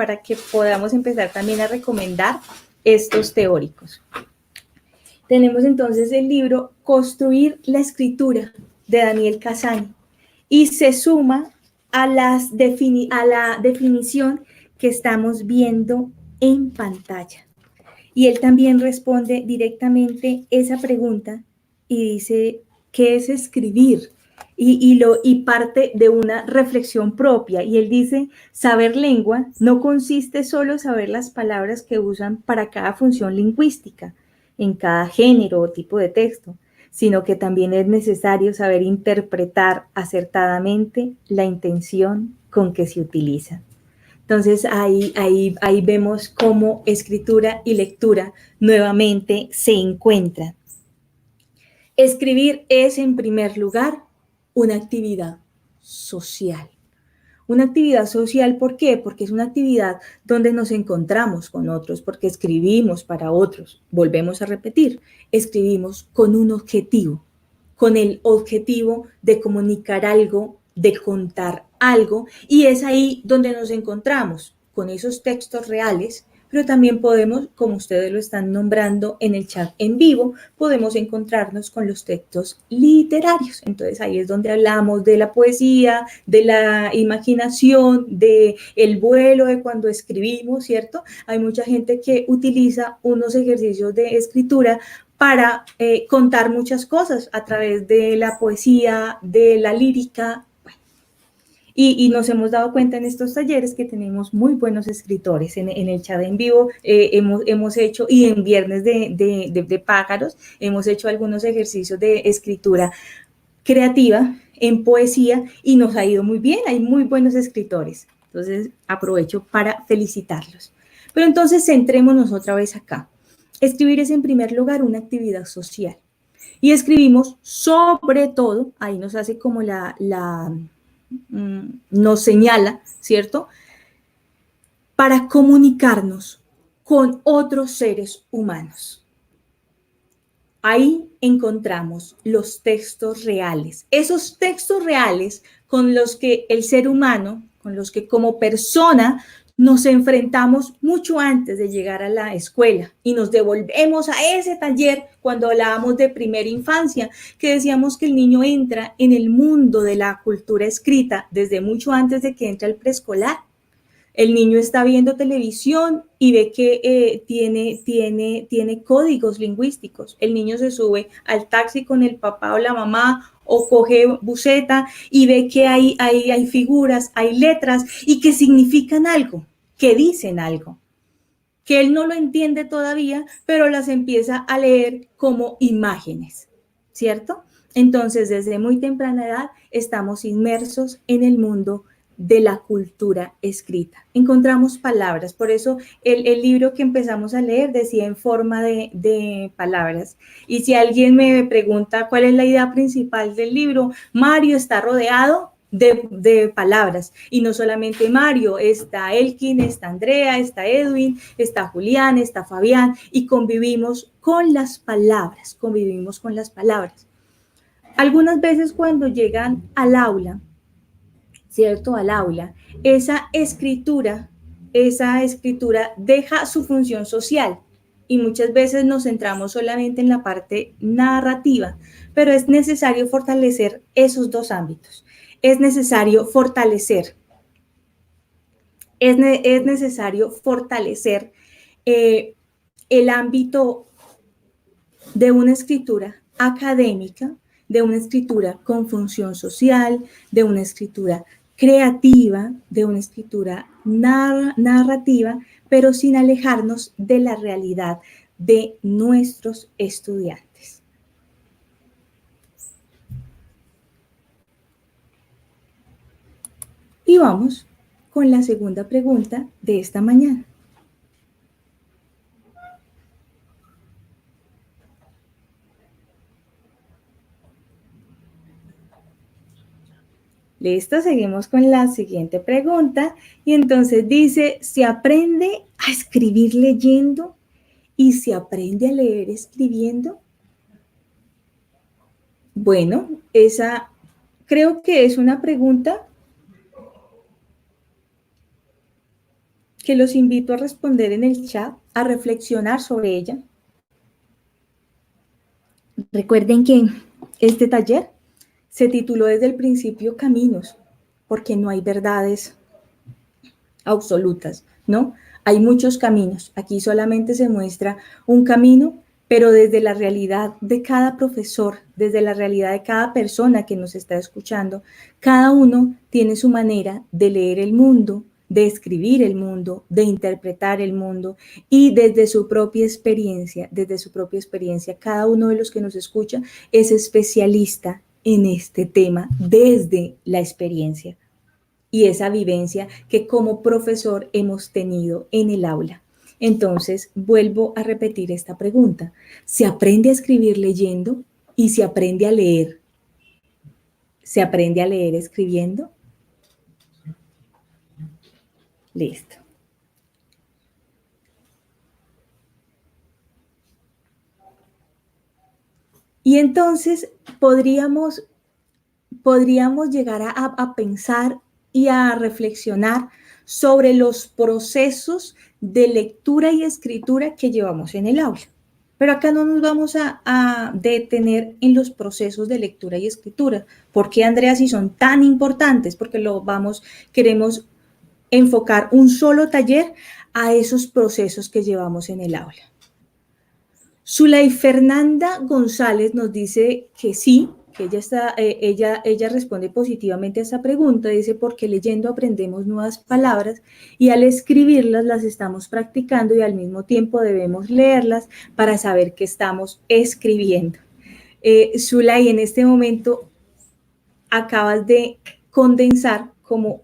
[SPEAKER 4] podamos empezar también a recomendar estos teóricos. Tenemos entonces el libro Construir la escritura de Daniel Cassani y se suma a la definición que estamos viendo en pantalla. Y él también responde directamente esa pregunta y dice, ¿qué es escribir? Y parte de una reflexión propia. Y él dice, saber lengua no consiste solo en saber las palabras que usan para cada función lingüística, en cada género o tipo de texto, sino que también es necesario saber interpretar acertadamente la intención con que se utiliza. Entonces ahí vemos cómo escritura y lectura nuevamente se encuentran. Escribir es, en primer lugar, una actividad social. Una actividad social, ¿por qué? Porque es una actividad donde nos encontramos con otros, porque escribimos para otros. Volvemos a repetir, escribimos con un objetivo, con el objetivo de comunicar algo, de contar algo, y es ahí donde nos encontramos con esos textos reales, pero también podemos, como ustedes lo están nombrando en el chat en vivo, podemos encontrarnos con los textos literarios. Entonces ahí es donde hablamos de la poesía, de la imaginación, de el vuelo de cuando escribimos, ¿cierto? Hay mucha gente que utiliza unos ejercicios de escritura para contar muchas cosas a través de la poesía, de la lírica. Y nos hemos dado cuenta en estos talleres que tenemos muy buenos escritores. En el chat en vivo hemos hecho, y en Viernes de Pájaros, hemos hecho algunos ejercicios de escritura creativa en poesía y nos ha ido muy bien. Hay muy buenos escritores. Entonces aprovecho para felicitarlos. Pero entonces centrémonos otra vez acá. Escribir es en primer lugar una actividad social. Y escribimos sobre todo, ahí nos hace como nos señala, ¿cierto? Para comunicarnos con otros seres humanos. Ahí encontramos los textos reales, esos textos reales con los que el ser humano, con los que como persona nos enfrentamos mucho antes de llegar a la escuela y nos devolvemos a ese taller cuando hablábamos de primera infancia, que decíamos que el niño entra en el mundo de la cultura escrita desde mucho antes de que entre al preescolar. El niño está viendo televisión y ve que tiene códigos lingüísticos. El niño se sube al taxi con el papá o la mamá o coge buseta y ve que hay figuras, hay letras y que significan algo, que dicen algo, que él no lo entiende todavía, pero las empieza a leer como imágenes, ¿cierto? Entonces, desde muy temprana edad estamos inmersos en el mundo de la cultura escrita. Encontramos palabras, por eso el libro que empezamos a leer decía en forma de palabras. Y si alguien me pregunta cuál es la idea principal del libro, Mario está rodeado de palabras. Y no solamente Mario, está Elkin, está Andrea, está Edwin, está Julián, está Fabián, y convivimos con las palabras, Algunas veces cuando llegan al aula, ¿cierto? Al aula, esa escritura deja su función social y muchas veces nos centramos solamente en la parte narrativa, pero es necesario fortalecer esos dos ámbitos. Es necesario fortalecer el ámbito de una escritura académica, de una escritura con función social, de una escritura creativa, de una escritura narrativa, pero sin alejarnos de la realidad de nuestros estudiantes. Y vamos con la segunda pregunta de esta mañana. Listo, seguimos con la siguiente pregunta y entonces dice, ¿se aprende a escribir leyendo y se aprende a leer escribiendo? Bueno, esa creo que es una pregunta que los invito a responder en el chat, a reflexionar sobre ella. Recuerden que este taller se tituló desde el principio Caminos, porque no hay verdades absolutas, ¿no? Hay muchos caminos. Aquí solamente se muestra un camino, pero desde la realidad de cada profesor, desde la realidad de cada persona que nos está escuchando, cada uno tiene su manera de leer el mundo, de escribir el mundo, de interpretar el mundo, y desde su propia experiencia, cada uno de los que nos escucha es especialista en este tema desde la experiencia y esa vivencia que como profesor hemos tenido en el aula. Entonces, vuelvo a repetir esta pregunta. ¿Se aprende a escribir leyendo y se aprende a leer? ¿Se aprende a leer escribiendo? Listo. Y entonces podríamos llegar a pensar y a reflexionar sobre los procesos de lectura y escritura que llevamos en el aula. Pero acá no nos vamos a detener en los procesos de lectura y escritura. ¿Por qué, Andrea, si son tan importantes? Porque queremos enfocar un solo taller a esos procesos que llevamos en el aula. Zulay Fernanda González nos dice que sí, que ella responde positivamente a esa pregunta. Dice, porque leyendo aprendemos nuevas palabras y al escribirlas las estamos practicando y al mismo tiempo debemos leerlas para saber que estamos escribiendo. Zulay, en este momento acabas de condensar como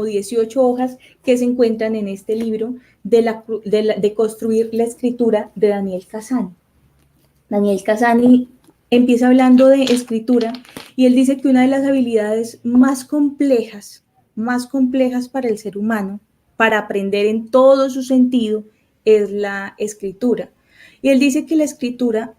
[SPEAKER 4] 18 hojas que se encuentran en este libro de construir la escritura de Daniel Cassani. Daniel Cassani empieza hablando de escritura y él dice que una de las habilidades más complejas para el ser humano, para aprender en todo su sentido, es la escritura. Y él dice que la escritura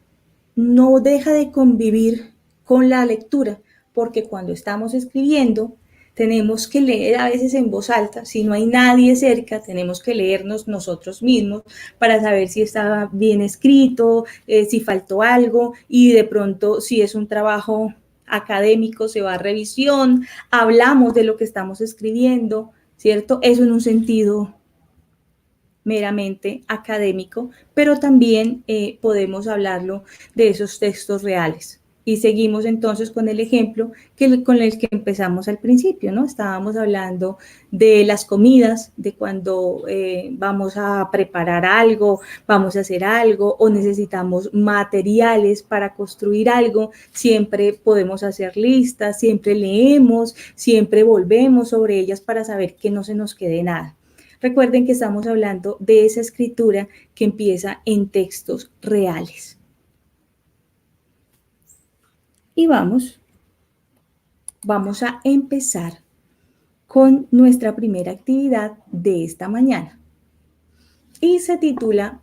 [SPEAKER 4] no deja de convivir con la lectura, porque cuando estamos escribiendo tenemos que leer a veces en voz alta. Si no hay nadie cerca, tenemos que leernos nosotros mismos para saber si está bien escrito, si faltó algo, y de pronto si es un trabajo académico se va a revisión, hablamos de lo que estamos escribiendo, ¿cierto? Eso en un sentido meramente académico, pero también podemos hablarlo de esos textos reales. Y seguimos entonces con el ejemplo con el que empezamos al principio, ¿no? Estábamos hablando de las comidas, de cuando vamos a preparar algo, vamos a hacer algo o necesitamos materiales para construir algo. Siempre podemos hacer listas, siempre leemos, siempre volvemos sobre ellas para saber que no se nos quede nada. Recuerden que estamos hablando de esa escritura que empieza en textos reales. Y vamos a empezar con nuestra primera actividad de esta mañana. Y se titula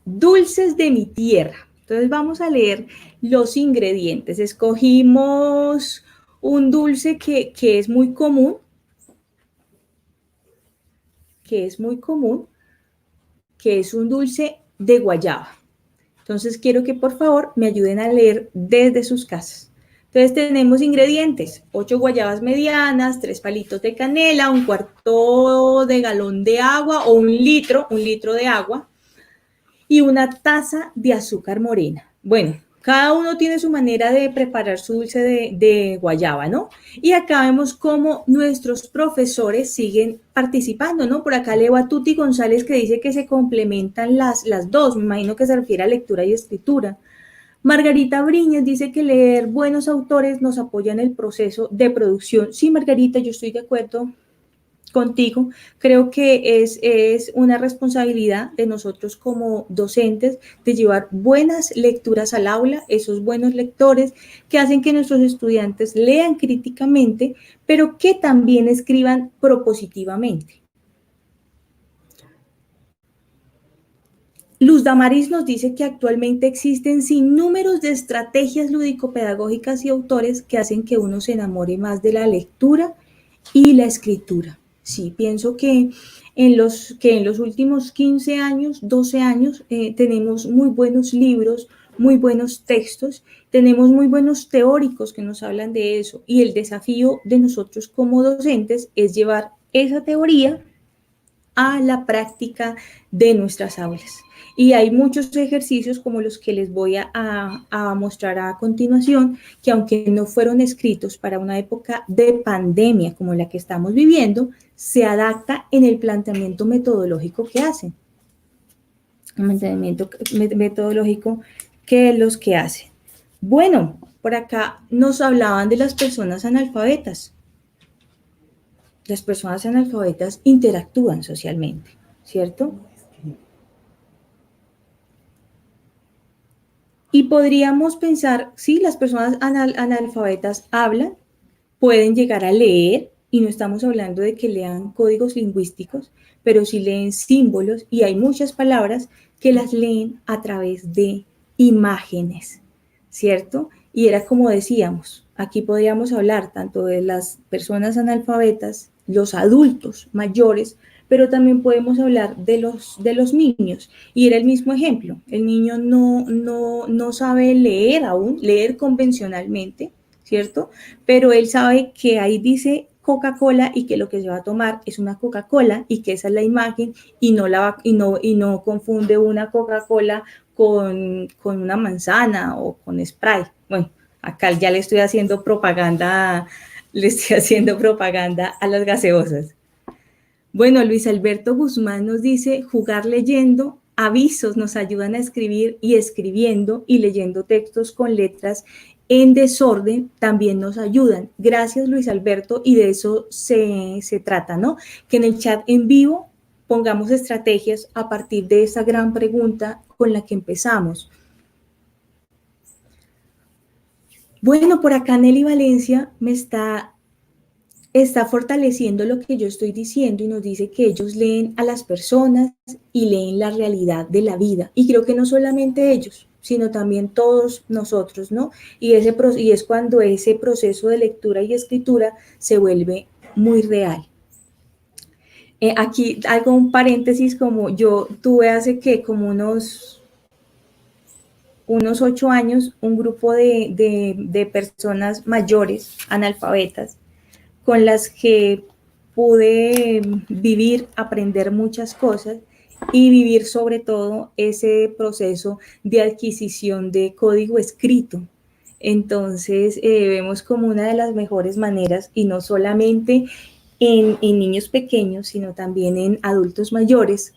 [SPEAKER 4] Dulces de mi tierra. Entonces vamos a leer los ingredientes. Escogimos un dulce que es muy común, que es un dulce de guayaba. Entonces, quiero que por favor me ayuden a leer desde sus casas. Entonces, tenemos ingredientes: 8 guayabas medianas, 3 palitos de canela, 1/4 de galón de agua o un litro de agua y 1 taza de azúcar morena. Bueno, cada uno tiene su manera de preparar su dulce de guayaba, ¿no? Y acá vemos cómo nuestros profesores siguen participando, ¿no? Por acá leo a Tuti González que dice que se complementan las dos. Me imagino que se refiere a lectura y escritura. Margarita Briñas dice que leer buenos autores nos apoya en el proceso de producción. Sí, Margarita, yo estoy de acuerdo contigo. Creo que es una responsabilidad de nosotros como docentes de llevar buenas lecturas al aula, esos buenos lectores que hacen que nuestros estudiantes lean críticamente, pero que también escriban propositivamente. Luz Damaris nos dice que actualmente existen sinnúmeros de estrategias lúdico-pedagógicas y autores que hacen que uno se enamore más de la lectura y la escritura. Sí, pienso que en los últimos 15 años, 12 años, tenemos muy buenos libros, muy buenos textos, tenemos muy buenos teóricos que nos hablan de eso, y el desafío de nosotros como docentes es llevar esa teoría a la práctica de nuestras aulas. Y hay muchos ejercicios como los que les voy a mostrar a continuación, que aunque no fueron escritos para una época de pandemia como la que estamos viviendo, se adapta en el planteamiento metodológico que hacen. El planteamiento metodológico que los que hacen. Bueno, por acá nos hablaban de las personas analfabetas. Las personas analfabetas interactúan socialmente, ¿cierto? Y podríamos pensar, sí, las personas analfabetas hablan, pueden llegar a leer, y no estamos hablando de que lean códigos lingüísticos, pero sí leen símbolos, y hay muchas palabras que las leen a través de imágenes, ¿cierto? Y era como decíamos, aquí podríamos hablar tanto de las personas analfabetas, los adultos mayores, pero también podemos hablar de los niños. Y era el mismo ejemplo. El niño no sabe leer aún, leer convencionalmente, ¿cierto? Pero él sabe que ahí dice Coca-Cola y que lo que se va a tomar es una Coca-Cola y que esa es la imagen y no confunde una Coca-Cola con una manzana o con Sprite. Bueno, acá ya le estoy haciendo propaganda a las gaseosas. Bueno, Luis Alberto Guzmán nos dice, jugar leyendo, avisos nos ayudan a escribir, y escribiendo y leyendo textos con letras en desorden también nos ayudan. Gracias, Luis Alberto, y de eso se trata, ¿no? Que en el chat en vivo pongamos estrategias a partir de esa gran pregunta con la que empezamos. Bueno, por acá Nelly Valencia me está fortaleciendo lo que yo estoy diciendo y nos dice que ellos leen a las personas y leen la realidad de la vida. Y creo que no solamente ellos, sino también todos nosotros, ¿no? Y es cuando ese proceso de lectura y escritura se vuelve muy real. Aquí hago un paréntesis, como yo tuve hace que como unos 8 años un grupo de personas mayores, analfabetas, con las que pude vivir, aprender muchas cosas y vivir sobre todo ese proceso de adquisición de código escrito. Entonces, vemos como una de las mejores maneras, y no solamente en niños pequeños, sino también en adultos mayores,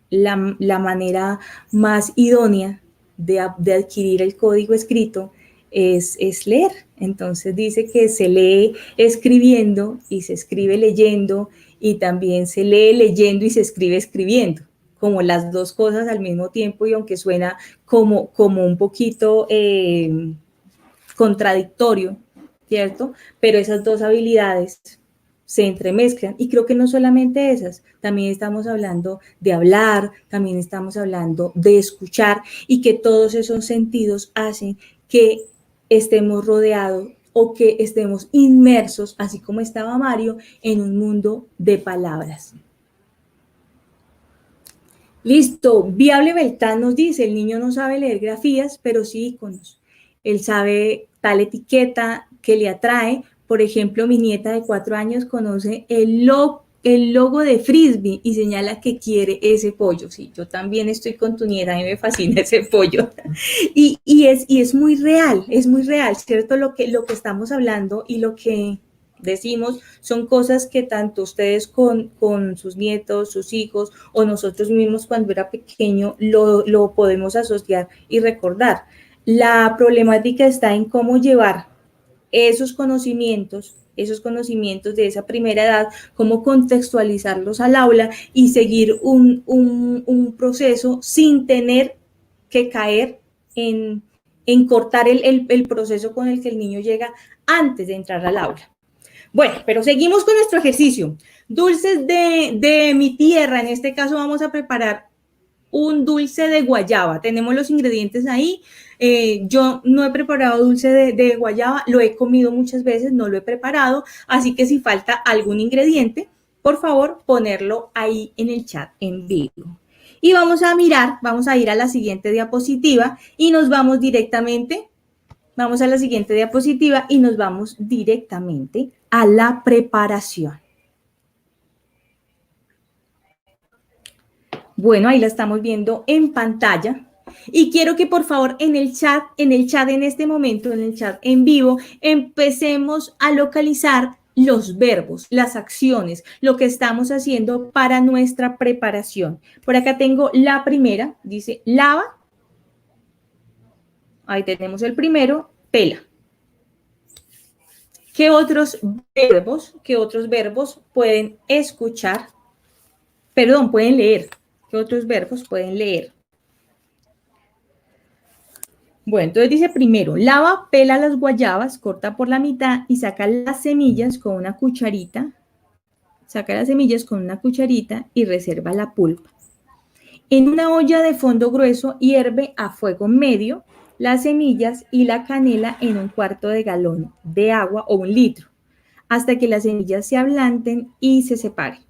[SPEAKER 4] la manera más idónea de adquirir el código escrito es leer. Entonces dice que se lee escribiendo y se escribe leyendo, y también se lee leyendo y se escribe escribiendo, como las dos cosas al mismo tiempo, y aunque suena como un poquito contradictorio, ¿cierto? Pero esas dos habilidades se entremezclan, y creo que no solamente esas, también estamos hablando de hablar, también estamos hablando de escuchar, y que todos esos sentidos hacen que estemos rodeados o que estemos inmersos, así como estaba Mario, en un mundo de palabras. Listo, Viable Beltán nos dice, el niño no sabe leer grafías, pero sí iconos. Él sabe tal etiqueta que le atrae. Por ejemplo, mi nieta de 4 años conoce el logo de Frisbee y señala que quiere ese pollo. Sí, yo también estoy con tu nieta, a mí me fascina ese pollo. Y es muy real, ¿cierto? Lo que estamos hablando y lo que decimos son cosas que tanto ustedes con sus nietos, sus hijos, o nosotros mismos cuando era pequeño lo podemos asociar y recordar. La problemática está en cómo llevar esos conocimientos de esa primera edad, cómo contextualizarlos al aula y seguir un proceso sin tener que caer en cortar el proceso con el que el niño llega antes de entrar al aula. Bueno, pero seguimos con nuestro ejercicio. Dulces de mi tierra, en este caso vamos a preparar un dulce de guayaba. Tenemos los ingredientes ahí. Yo no he preparado dulce de guayaba, lo he comido muchas veces, no lo he preparado, así que si falta algún ingrediente, por favor, ponerlo ahí en el chat en vivo. Y vamos a mirar, vamos a ir a la siguiente diapositiva y nos vamos directamente, vamos a la siguiente diapositiva y nos vamos directamente a la preparación. Bueno, ahí la estamos viendo en pantalla. Y quiero que por favor en el chat en este momento, en el chat en vivo, empecemos a localizar los verbos, las acciones, lo que estamos haciendo para nuestra preparación. Por acá tengo la primera, dice lava. Ahí tenemos el primero, pela. ¿Qué otros verbos pueden escuchar? Perdón, pueden leer. ¿Qué otros verbos pueden leer? Bueno, entonces dice primero, lava, pela las guayabas, corta por la mitad y saca las semillas con una cucharita. Saca las semillas con una cucharita y reserva la pulpa. En una olla de fondo grueso hierve a fuego medio las semillas y la canela en 1/4 de galón de agua o 1 litro, hasta que las semillas se ablanden y se separen.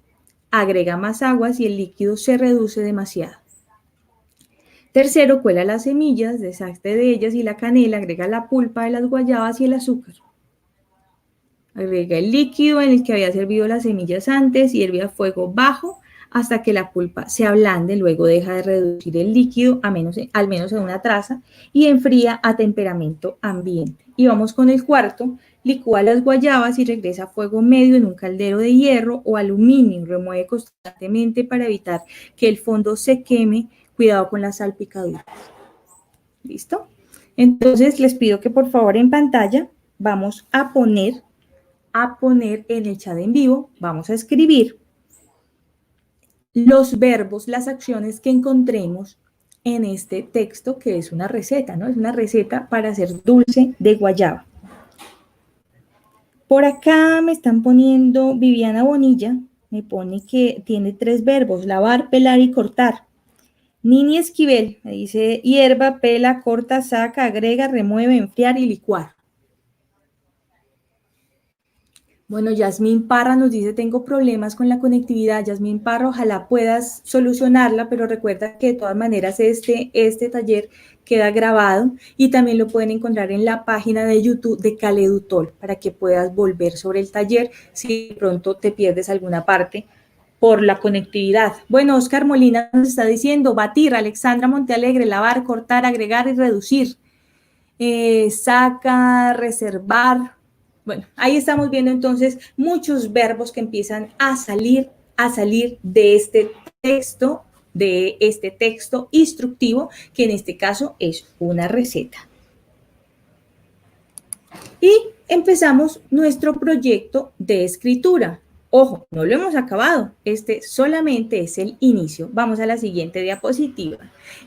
[SPEAKER 4] Agrega más agua si el líquido se reduce demasiado. Tercero, cuela las semillas, deshazte de ellas y la canela, agrega la pulpa de las guayabas y el azúcar. Agrega el líquido en el que había servido las semillas antes y hierve a fuego bajo hasta que la pulpa se ablande, luego deja de reducir el líquido al menos en una taza y enfría a temperamento ambiente. Y vamos con el cuarto, licúa las guayabas y regresa a fuego medio en un caldero de hierro o aluminio, remueve constantemente para evitar que el fondo se queme. Cuidado con las salpicaduras. ¿Listo? Entonces, les pido que por favor en pantalla vamos a poner en el chat en vivo, vamos a escribir los verbos, las acciones que encontremos en este texto, que es una receta, ¿no? Es una receta para hacer dulce de guayaba. Por acá me están poniendo, Viviana Bonilla, me pone que tiene 3 verbos, lavar, pelar y cortar. Nini Esquivel me dice hierba, pela, corta, saca, agrega, remueve, enfriar y licuar. Bueno, Yasmín Parra nos dice tengo problemas con la conectividad. Yasmín Parra, ojalá puedas solucionarla, pero recuerda que de todas maneras este taller queda grabado y también lo pueden encontrar en la página de YouTube de Caledutol para que puedas volver sobre el taller si de pronto te pierdes alguna parte por la conectividad. Bueno, Oscar Molina nos está diciendo batir, Alexandra Montealegre, lavar, cortar, agregar y reducir. Saca, reservar. Bueno, ahí estamos viendo entonces muchos verbos que empiezan a salir de este texto instructivo, que en este caso es una receta. Y empezamos nuestro proyecto de escritura. Ojo, no lo hemos acabado, este solamente es el inicio. Vamos a la siguiente diapositiva.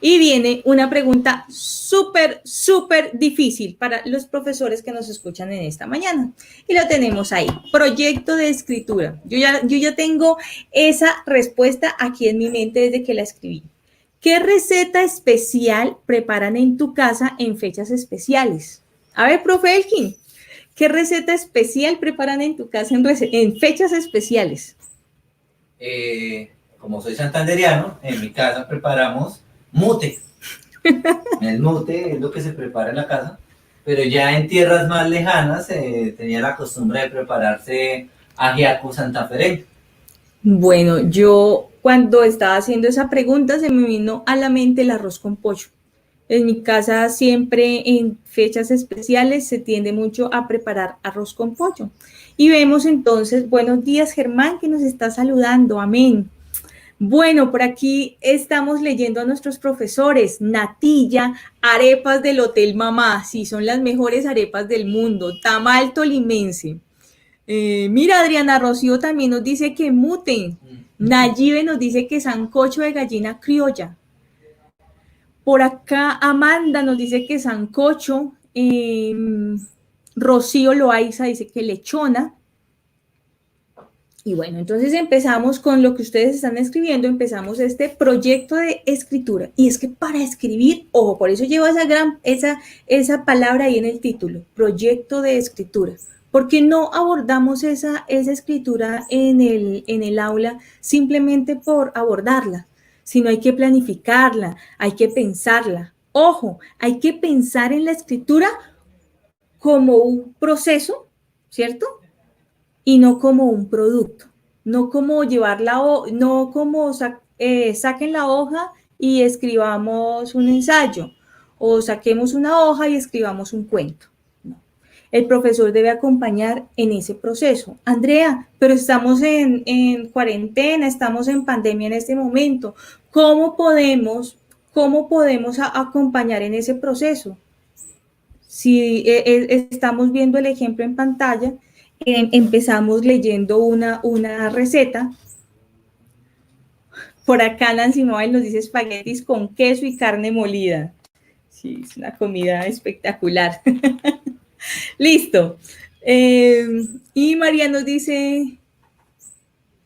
[SPEAKER 4] Y viene una pregunta súper difícil para los profesores que nos escuchan en esta mañana. Y lo tenemos ahí, proyecto de escritura. Yo ya tengo esa respuesta aquí en mi mente desde que la escribí. ¿Qué receta especial preparan en tu casa en fechas especiales? A ver, profe Elkin. ¿Qué receta especial preparan en tu casa en fechas especiales?
[SPEAKER 5] Como soy santanderiano, en mi casa preparamos mute. El mute es lo que se prepara en la casa, pero ya en tierras más lejanas tenía la costumbre de prepararse ajiaco santafereño.
[SPEAKER 4] Bueno, yo cuando estaba haciendo esa pregunta se me vino a la mente el arroz con pollo. En mi casa siempre en fechas especiales se tiende mucho a preparar arroz con pollo. Y vemos entonces, buenos días Germán que nos está saludando, amén. Bueno, por aquí estamos leyendo a nuestros profesores, natilla, arepas del Hotel Mamá, sí, son las mejores arepas del mundo, tamal tolimense. Mira, Adriana Rocío también nos dice que muten, Nayibe nos dice que sancocho de gallina criolla. Por acá Amanda nos dice que sancocho, Rocío Loaiza dice que lechona, Y bueno, entonces empezamos con lo que ustedes están escribiendo, empezamos este proyecto de escritura. Y es que para escribir, ojo, por eso lleva esa palabra ahí en el título, proyecto de escritura. Porque no abordamos esa escritura en el aula simplemente por abordarla, sino hay que planificarla, hay que pensarla. Ojo, hay que pensar en la escritura como un proceso, ¿cierto? Y no como un producto, no como no como saquen la hoja y escribamos un ensayo, o saquemos una hoja y escribamos un cuento. No. El profesor debe acompañar en ese proceso. Andrea, pero estamos en cuarentena, estamos en pandemia en este momento. ¿Cómo podemos acompañar en ese proceso? Si estamos viendo el ejemplo en pantalla, empezamos leyendo una receta. Por acá Nancy Mobile nos dice espaguetis con queso y carne molida. Sí, es una comida espectacular. Listo. Y María nos dice,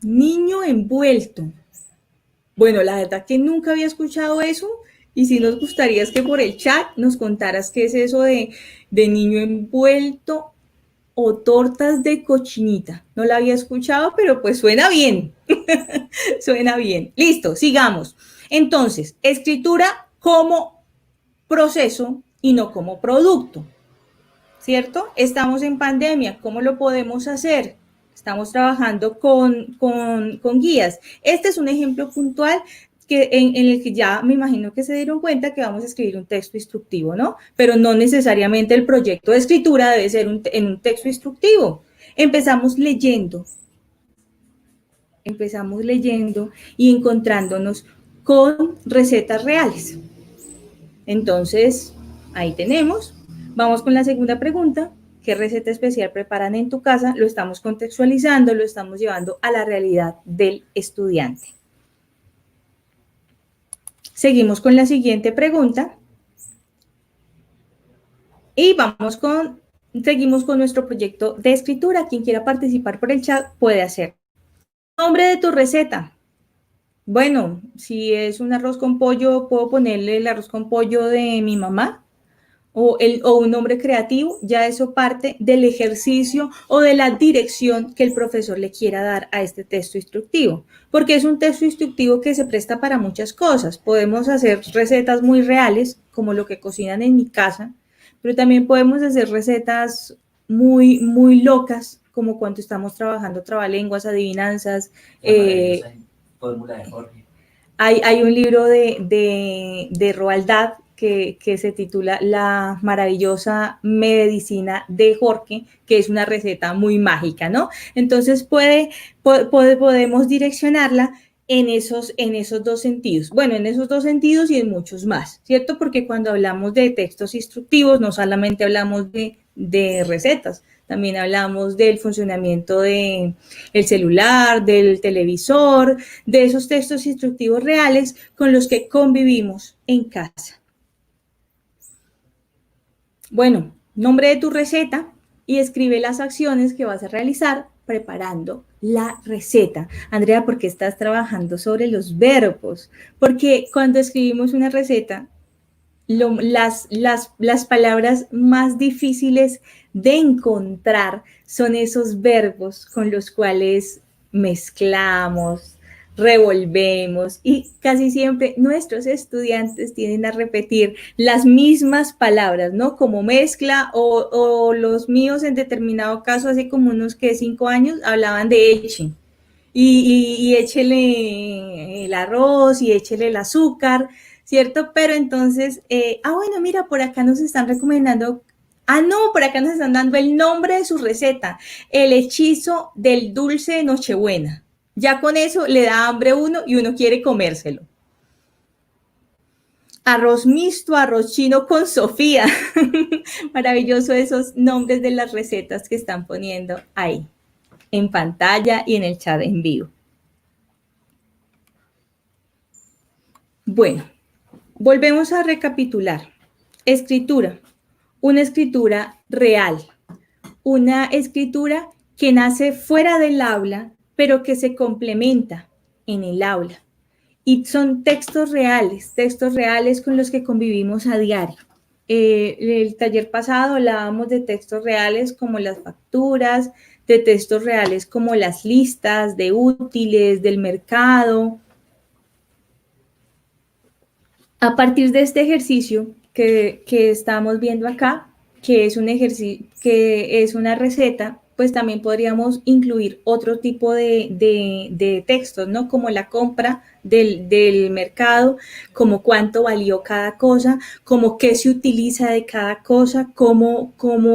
[SPEAKER 4] niño envuelto. Bueno, la verdad que nunca había escuchado eso y sí nos gustaría es que por el chat nos contaras qué es eso de niño envuelto o tortas de cochinita. No la había escuchado, pero pues suena bien. Suena bien. Listo, sigamos. Entonces, escritura como proceso y no como producto, ¿cierto? Estamos en pandemia, ¿cómo lo podemos hacer? Estamos trabajando con guías. Este es un ejemplo puntual en el que ya me imagino que se dieron cuenta que vamos a escribir un texto instructivo, ¿no? Pero no necesariamente el proyecto de escritura debe ser en un texto instructivo. Empezamos leyendo y encontrándonos con recetas reales. Entonces, ahí tenemos. Vamos con la segunda pregunta. ¿Qué receta especial preparan en tu casa? Lo estamos contextualizando, lo estamos llevando a la realidad del estudiante. Seguimos con la siguiente pregunta. Y seguimos con nuestro proyecto de escritura. Quien quiera participar por el chat puede hacer. Nombre de tu receta. Bueno, si es un arroz con pollo, puedo ponerle el arroz con pollo de mi mamá o un nombre creativo. Ya eso parte del ejercicio o de la dirección que el profesor le quiera dar a este texto instructivo, porque es un texto instructivo que se presta para muchas cosas. Podemos hacer recetas muy reales, como lo que cocinan en mi casa, pero también podemos hacer recetas muy, muy locas, como cuando estamos trabajando trabalenguas, adivinanzas.
[SPEAKER 5] Fórmula de Jorge.
[SPEAKER 4] Hay un libro de Roald Dahl que se titula La maravillosa medicina de Jorge, que es una receta muy mágica, ¿no? Entonces podemos direccionarla en esos dos sentidos. Bueno, en esos dos sentidos y en muchos más, ¿cierto? Porque cuando hablamos de textos instructivos, no solamente hablamos de recetas, también hablamos del funcionamiento del celular, del televisor, de esos textos instructivos reales con los que convivimos en casa. Bueno, nombre de tu receta y escribe las acciones que vas a realizar preparando la receta. Andrea, ¿por qué estás trabajando sobre los verbos? Porque cuando escribimos una receta, las palabras más difíciles de encontrar son esos verbos con los cuales mezclamos, revolvemos y casi siempre nuestros estudiantes tienden a repetir las mismas palabras, ¿no? Como mezcla o los míos en determinado caso, hace como unos 5 años, hablaban de eche. Y échele el arroz y échele el azúcar, ¿cierto? Pero entonces, bueno, mira, por acá nos están recomendando, por acá nos están dando el nombre de su receta, el hechizo del dulce de Nochebuena. Ya con eso le da hambre a uno y uno quiere comérselo. Arroz mixto, arroz chino con Sofía. Maravilloso esos nombres de las recetas que están poniendo ahí, en pantalla y en el chat en vivo. Bueno, volvemos a recapitular. Escritura, una escritura real, una escritura que nace fuera del aula, pero que se complementa en el aula. Y son textos reales con los que convivimos a diario. El taller pasado hablábamos de textos reales como las facturas, de textos reales como las listas de útiles, del mercado. A partir de este ejercicio que estamos viendo acá, que es un ejercicio, que es una receta, pues también podríamos incluir otro tipo de textos, ¿no? Como la compra del mercado, como cuánto valió cada cosa, como qué se utiliza de cada cosa, cuando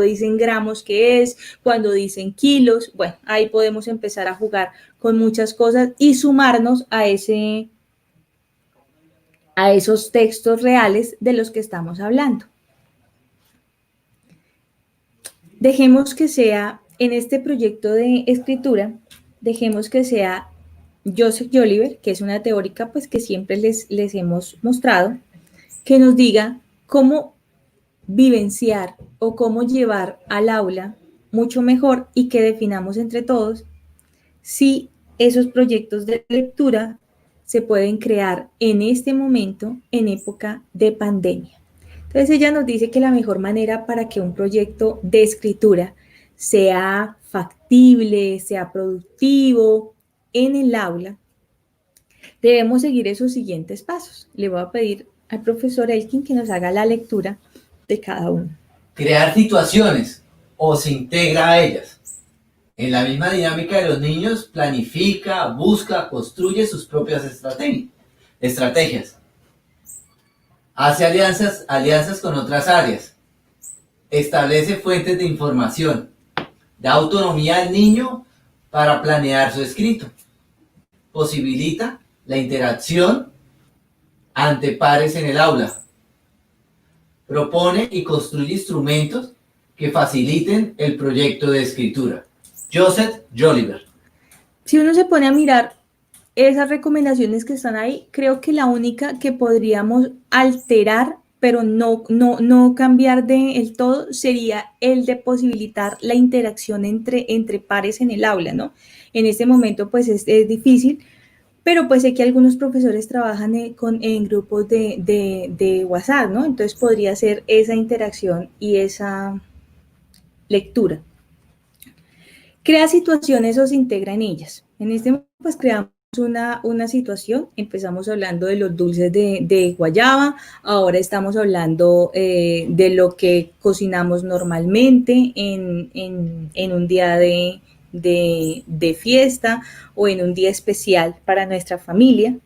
[SPEAKER 4] dicen gramos qué es, cuando dicen kilos. Bueno, ahí podemos empezar a jugar con muchas cosas y sumarnos a esos textos reales de los que estamos hablando. Dejemos que sea, en este proyecto de escritura, dejemos que sea Joseph Jolivet, que es una teórica pues que siempre les hemos mostrado, que nos diga cómo vivenciar o cómo llevar al aula mucho mejor y que definamos entre todos si esos proyectos de lectura se pueden crear en este momento, en época de pandemia. Entonces ella nos dice que la mejor manera para que un proyecto de escritura sea factible, sea productivo en el aula, debemos seguir esos siguientes pasos. Le voy a pedir al profesor Elkin que nos haga la lectura de cada uno.
[SPEAKER 5] Crear situaciones o se integra a ellas. En la misma dinámica de los niños, planifica, busca, construye sus propias estrategias. Hace alianzas con otras áreas. Establece fuentes de información. Da autonomía al niño para planear su escrito. Posibilita la interacción ante pares en el aula. Propone y construye instrumentos que faciliten el proyecto de escritura. Joseph Jolivet.
[SPEAKER 4] Si uno se pone a mirar esas recomendaciones que están ahí, creo que la única que podríamos alterar, pero no cambiar del todo, sería el de posibilitar la interacción entre pares en el aula, ¿no? En este momento, pues, es difícil, pero pues sé que algunos profesores trabajan en grupos de WhatsApp, ¿no? Entonces podría ser esa interacción y esa lectura. Crea situaciones o se integra en ellas. En este momento, pues, creamos una situación. Empezamos hablando de los dulces de guayaba, ahora estamos hablando de lo que cocinamos normalmente en un día de fiesta o en un día especial para nuestra familia.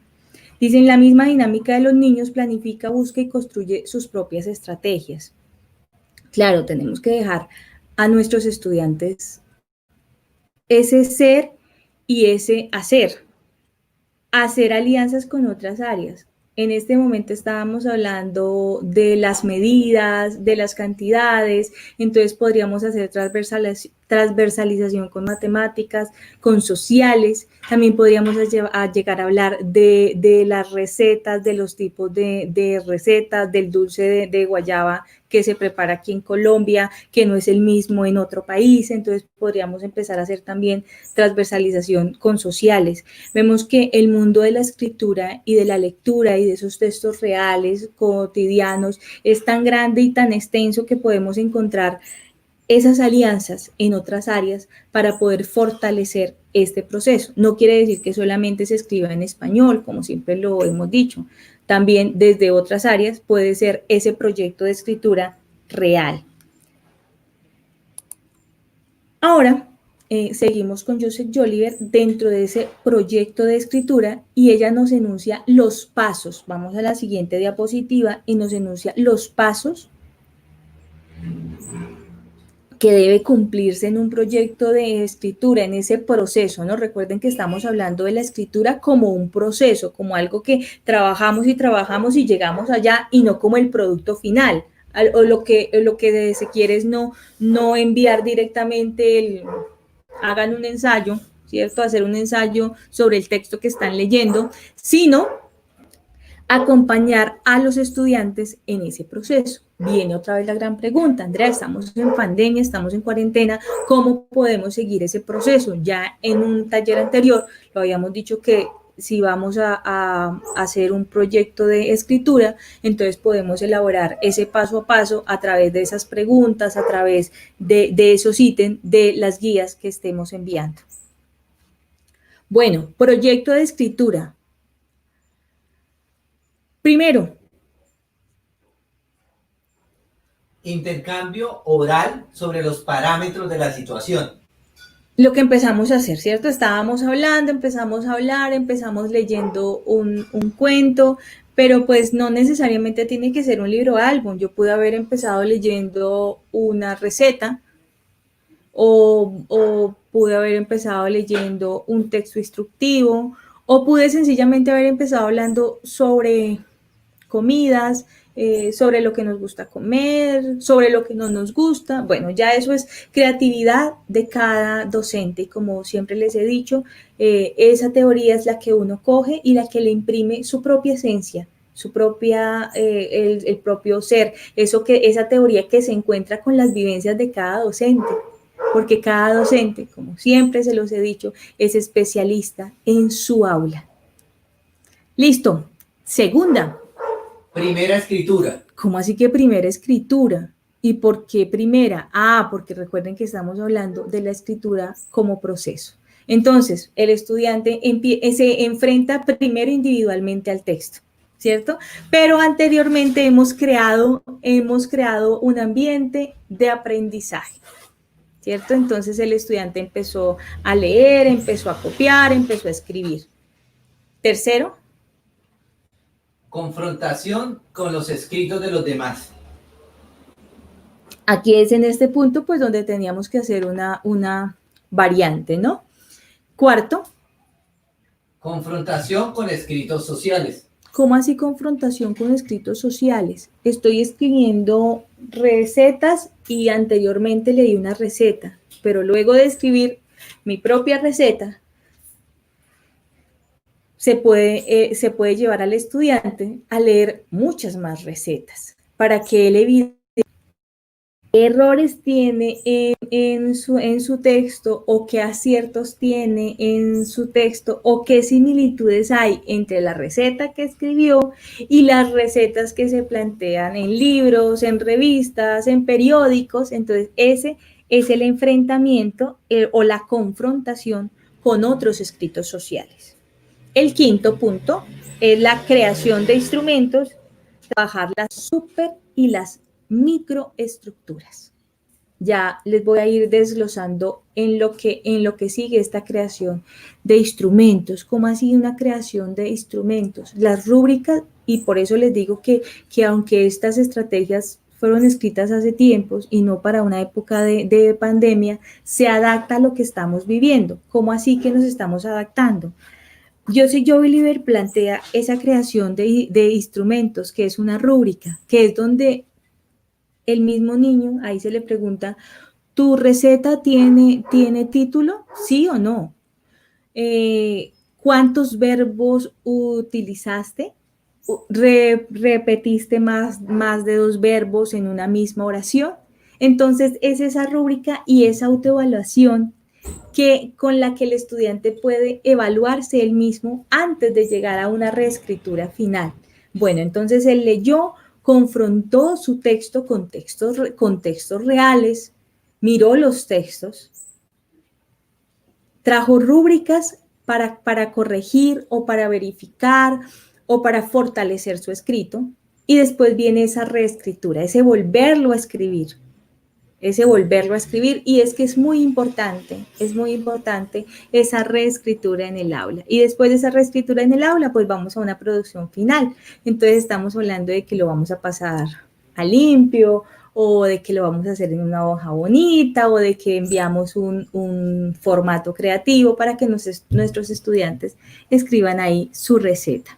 [SPEAKER 4] Dicen, la misma dinámica de los niños, planifica, busca y construye sus propias estrategias. Claro, tenemos que dejar a nuestros estudiantes ese ser y ese hacer alianzas con otras áreas. En este momento estábamos hablando de las medidas, de las cantidades, entonces podríamos hacer transversalización con matemáticas, con sociales, también podríamos llegar a hablar de las recetas, de los tipos de recetas, del dulce de guayaba que se prepara aquí en Colombia, que no es el mismo en otro país, entonces podríamos empezar a hacer también transversalización con sociales. Vemos que el mundo de la escritura y de la lectura y de esos textos reales, cotidianos, es tan grande y tan extenso que podemos encontrar esas alianzas en otras áreas para poder fortalecer este proceso. No quiere decir que solamente se escriba en español, como siempre lo hemos dicho. También desde otras áreas puede ser ese proyecto de escritura real. Ahora seguimos con Joseph Jolivet dentro de ese proyecto de escritura y ella nos enuncia los pasos. Vamos a la siguiente diapositiva y nos enuncia los pasos que debe cumplirse en un proyecto de escritura, en ese proceso, ¿no? Recuerden que estamos hablando de la escritura como un proceso, como algo que trabajamos y llegamos allá y no como el producto final. O lo que se quiere es no enviar directamente hagan un ensayo, ¿cierto? Hacer un ensayo sobre el texto que están leyendo, sino acompañar a los estudiantes en ese proceso. Viene otra vez la gran pregunta, Andrea, estamos en pandemia, estamos en cuarentena, ¿cómo podemos seguir ese proceso? Ya en un taller anterior lo habíamos dicho que si vamos a hacer un proyecto de escritura, entonces podemos elaborar ese paso a paso a través de esas preguntas, a través de esos ítems, de las guías que estemos enviando. Bueno, proyecto de escritura. Primero,
[SPEAKER 5] intercambio oral sobre los parámetros de la situación.
[SPEAKER 4] Lo que empezamos a hacer, ¿cierto? Estábamos hablando, empezamos a hablar, empezamos leyendo un cuento, pero pues no necesariamente tiene que ser un libro álbum. Yo pude haber empezado leyendo una receta o pude haber empezado leyendo un texto instructivo o pude sencillamente haber empezado hablando sobre comidas, sobre lo que nos gusta comer, sobre lo que no nos gusta. Bueno, ya eso es creatividad de cada docente y como siempre les he dicho, esa teoría es la que uno coge y la que le imprime su propia esencia, su propia, el propio ser, esa teoría que se encuentra con las vivencias de cada docente, porque cada docente, como siempre se los he dicho, es especialista en su aula. Listo. Segunda.
[SPEAKER 5] Primera escritura.
[SPEAKER 4] ¿Cómo así que primera escritura? ¿Y por qué primera? Ah, porque recuerden que estamos hablando de la escritura como proceso. Entonces, el estudiante se enfrenta primero individualmente al texto, ¿cierto? Pero anteriormente hemos creado un ambiente de aprendizaje, ¿cierto? Entonces el estudiante empezó a leer, empezó a copiar, empezó a escribir. Tercero.
[SPEAKER 5] Confrontación con los escritos de los demás.
[SPEAKER 4] Aquí es en este punto pues donde teníamos que hacer una variante, ¿no? Cuarto.
[SPEAKER 5] Confrontación con escritos sociales.
[SPEAKER 4] ¿Cómo así confrontación con escritos sociales? Estoy escribiendo recetas y anteriormente leí una receta, pero luego de escribir mi propia receta, se puede llevar al estudiante a leer muchas más recetas para que él evite qué errores tiene en su texto o qué aciertos tiene en su texto o qué similitudes hay entre la receta que escribió y las recetas que se plantean en libros, en revistas, en periódicos. Entonces, ese es el enfrentamiento o la confrontación con otros escritos sociales. El quinto punto es la creación de instrumentos, trabajar las super y las microestructuras. Ya les voy a ir desglosando en lo que sigue esta creación de instrumentos. ¿Cómo ha sido una creación de instrumentos? Las rúbricas, y por eso les digo que aunque estas estrategias fueron escritas hace tiempos y no para una época de pandemia, se adapta a lo que estamos viviendo. ¿Cómo así que nos estamos adaptando? Joe Believer plantea esa creación de instrumentos, que es una rúbrica, que es donde el mismo niño, ahí se le pregunta, ¿tu receta tiene título? ¿Sí o no? ¿Cuántos verbos utilizaste? ¿Repetiste más de 2 verbos en una misma oración? Entonces, es esa rúbrica y esa autoevaluación con la que el estudiante puede evaluarse él mismo antes de llegar a una reescritura final. Bueno, entonces él leyó, confrontó su texto con textos reales, miró los textos, trajo rúbricas para corregir o para verificar o para fortalecer su escrito y después viene esa reescritura, ese volverlo a escribir. Y es que es muy importante esa reescritura en el aula. Y después de esa reescritura en el aula, pues vamos a una producción final. Entonces estamos hablando de que lo vamos a pasar a limpio o de que lo vamos a hacer en una hoja bonita o de que enviamos un formato creativo para que nuestros estudiantes escriban ahí su receta.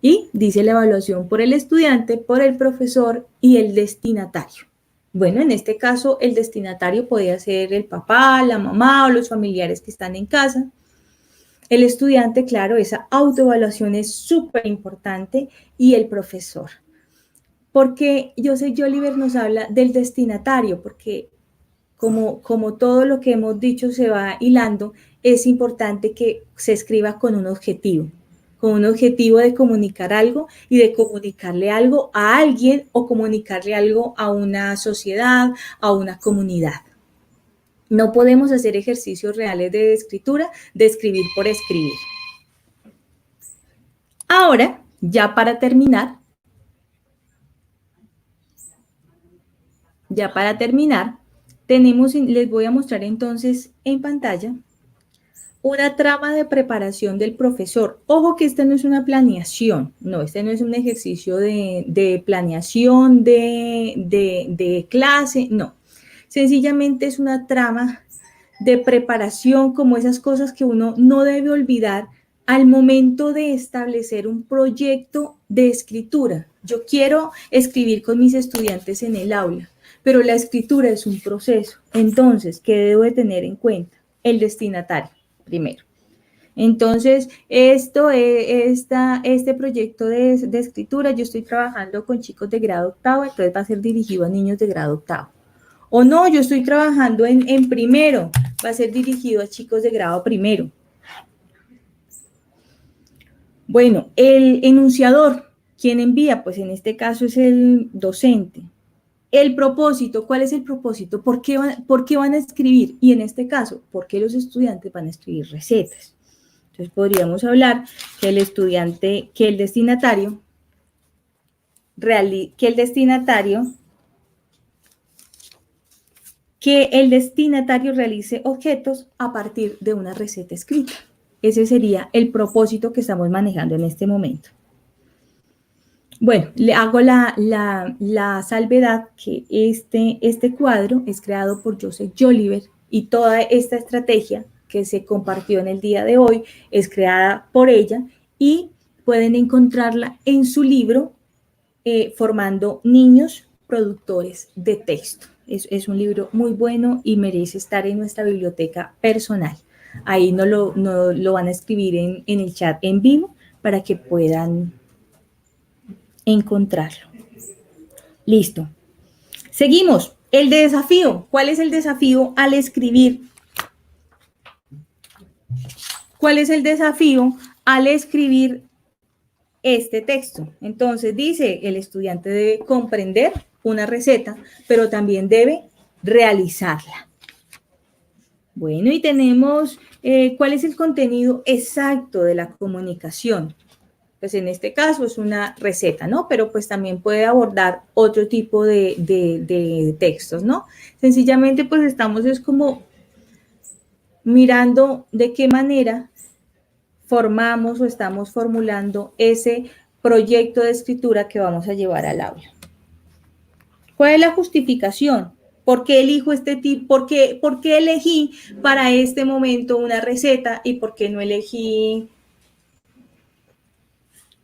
[SPEAKER 4] Y dice la evaluación por el estudiante, por el profesor y el destinatario. Bueno, en este caso el destinatario podría ser el papá, la mamá o los familiares que están en casa. El estudiante, claro, esa autoevaluación es súper importante y el profesor. Porque Joseph Jolivet nos habla del destinatario, porque como todo lo que hemos dicho se va hilando, es importante que se escriba con un objetivo de comunicar algo y de comunicarle algo a alguien o comunicarle algo a una sociedad, a una comunidad. No podemos hacer ejercicios reales de escritura, de escribir por escribir. Ahora, ya para terminar, les voy a mostrar entonces en pantalla una trama de preparación del profesor. Ojo que esta no es una planeación, no, este no es un ejercicio de planeación de clase, no. Sencillamente es una trama de preparación, como esas cosas que uno no debe olvidar al momento de establecer un proyecto de escritura. Yo quiero escribir con mis estudiantes en el aula, pero la escritura es un proceso. Entonces, ¿qué debo de tener en cuenta? El destinatario, primero. Entonces, este proyecto de escritura, yo estoy trabajando con chicos de grado octavo, entonces va a ser dirigido a niños de grado octavo. O no, yo estoy trabajando en primero, va a ser dirigido a chicos de grado primero. Bueno, el enunciador, ¿quién envía? Pues en este caso es el docente. El propósito, ¿cuál es el propósito? ¿Por qué van a escribir? Y en este caso, ¿por qué los estudiantes van a escribir recetas? Entonces podríamos hablar que el destinatario realice objetos a partir de una receta escrita. Ese sería el propósito que estamos manejando en este momento. Bueno, le hago la salvedad que este cuadro es creado por Joseph Jolivet y toda esta estrategia que se compartió en el día de hoy es creada por ella y pueden encontrarla en su libro Formando Niños Productores de Texto. Es un libro muy bueno y merece estar en nuestra biblioteca personal. Ahí no lo van a escribir en el chat en vivo para que puedan encontrarlo. Listo. Seguimos. El desafío. ¿Cuál es el desafío al escribir? ¿Cuál es el desafío al escribir este texto? Entonces dice, el estudiante debe comprender una receta, pero también debe realizarla. Bueno, y tenemos cuál es el contenido exacto de la comunicación. Pues en este caso es una receta, ¿no? Pero pues también puede abordar otro tipo de textos, ¿no? Sencillamente pues estamos es como mirando de qué manera formamos o estamos formulando ese proyecto de escritura que vamos a llevar al aula. ¿Cuál es la justificación? ¿Por qué elijo este tipo? ¿Por qué elegí para este momento una receta y por qué no elegí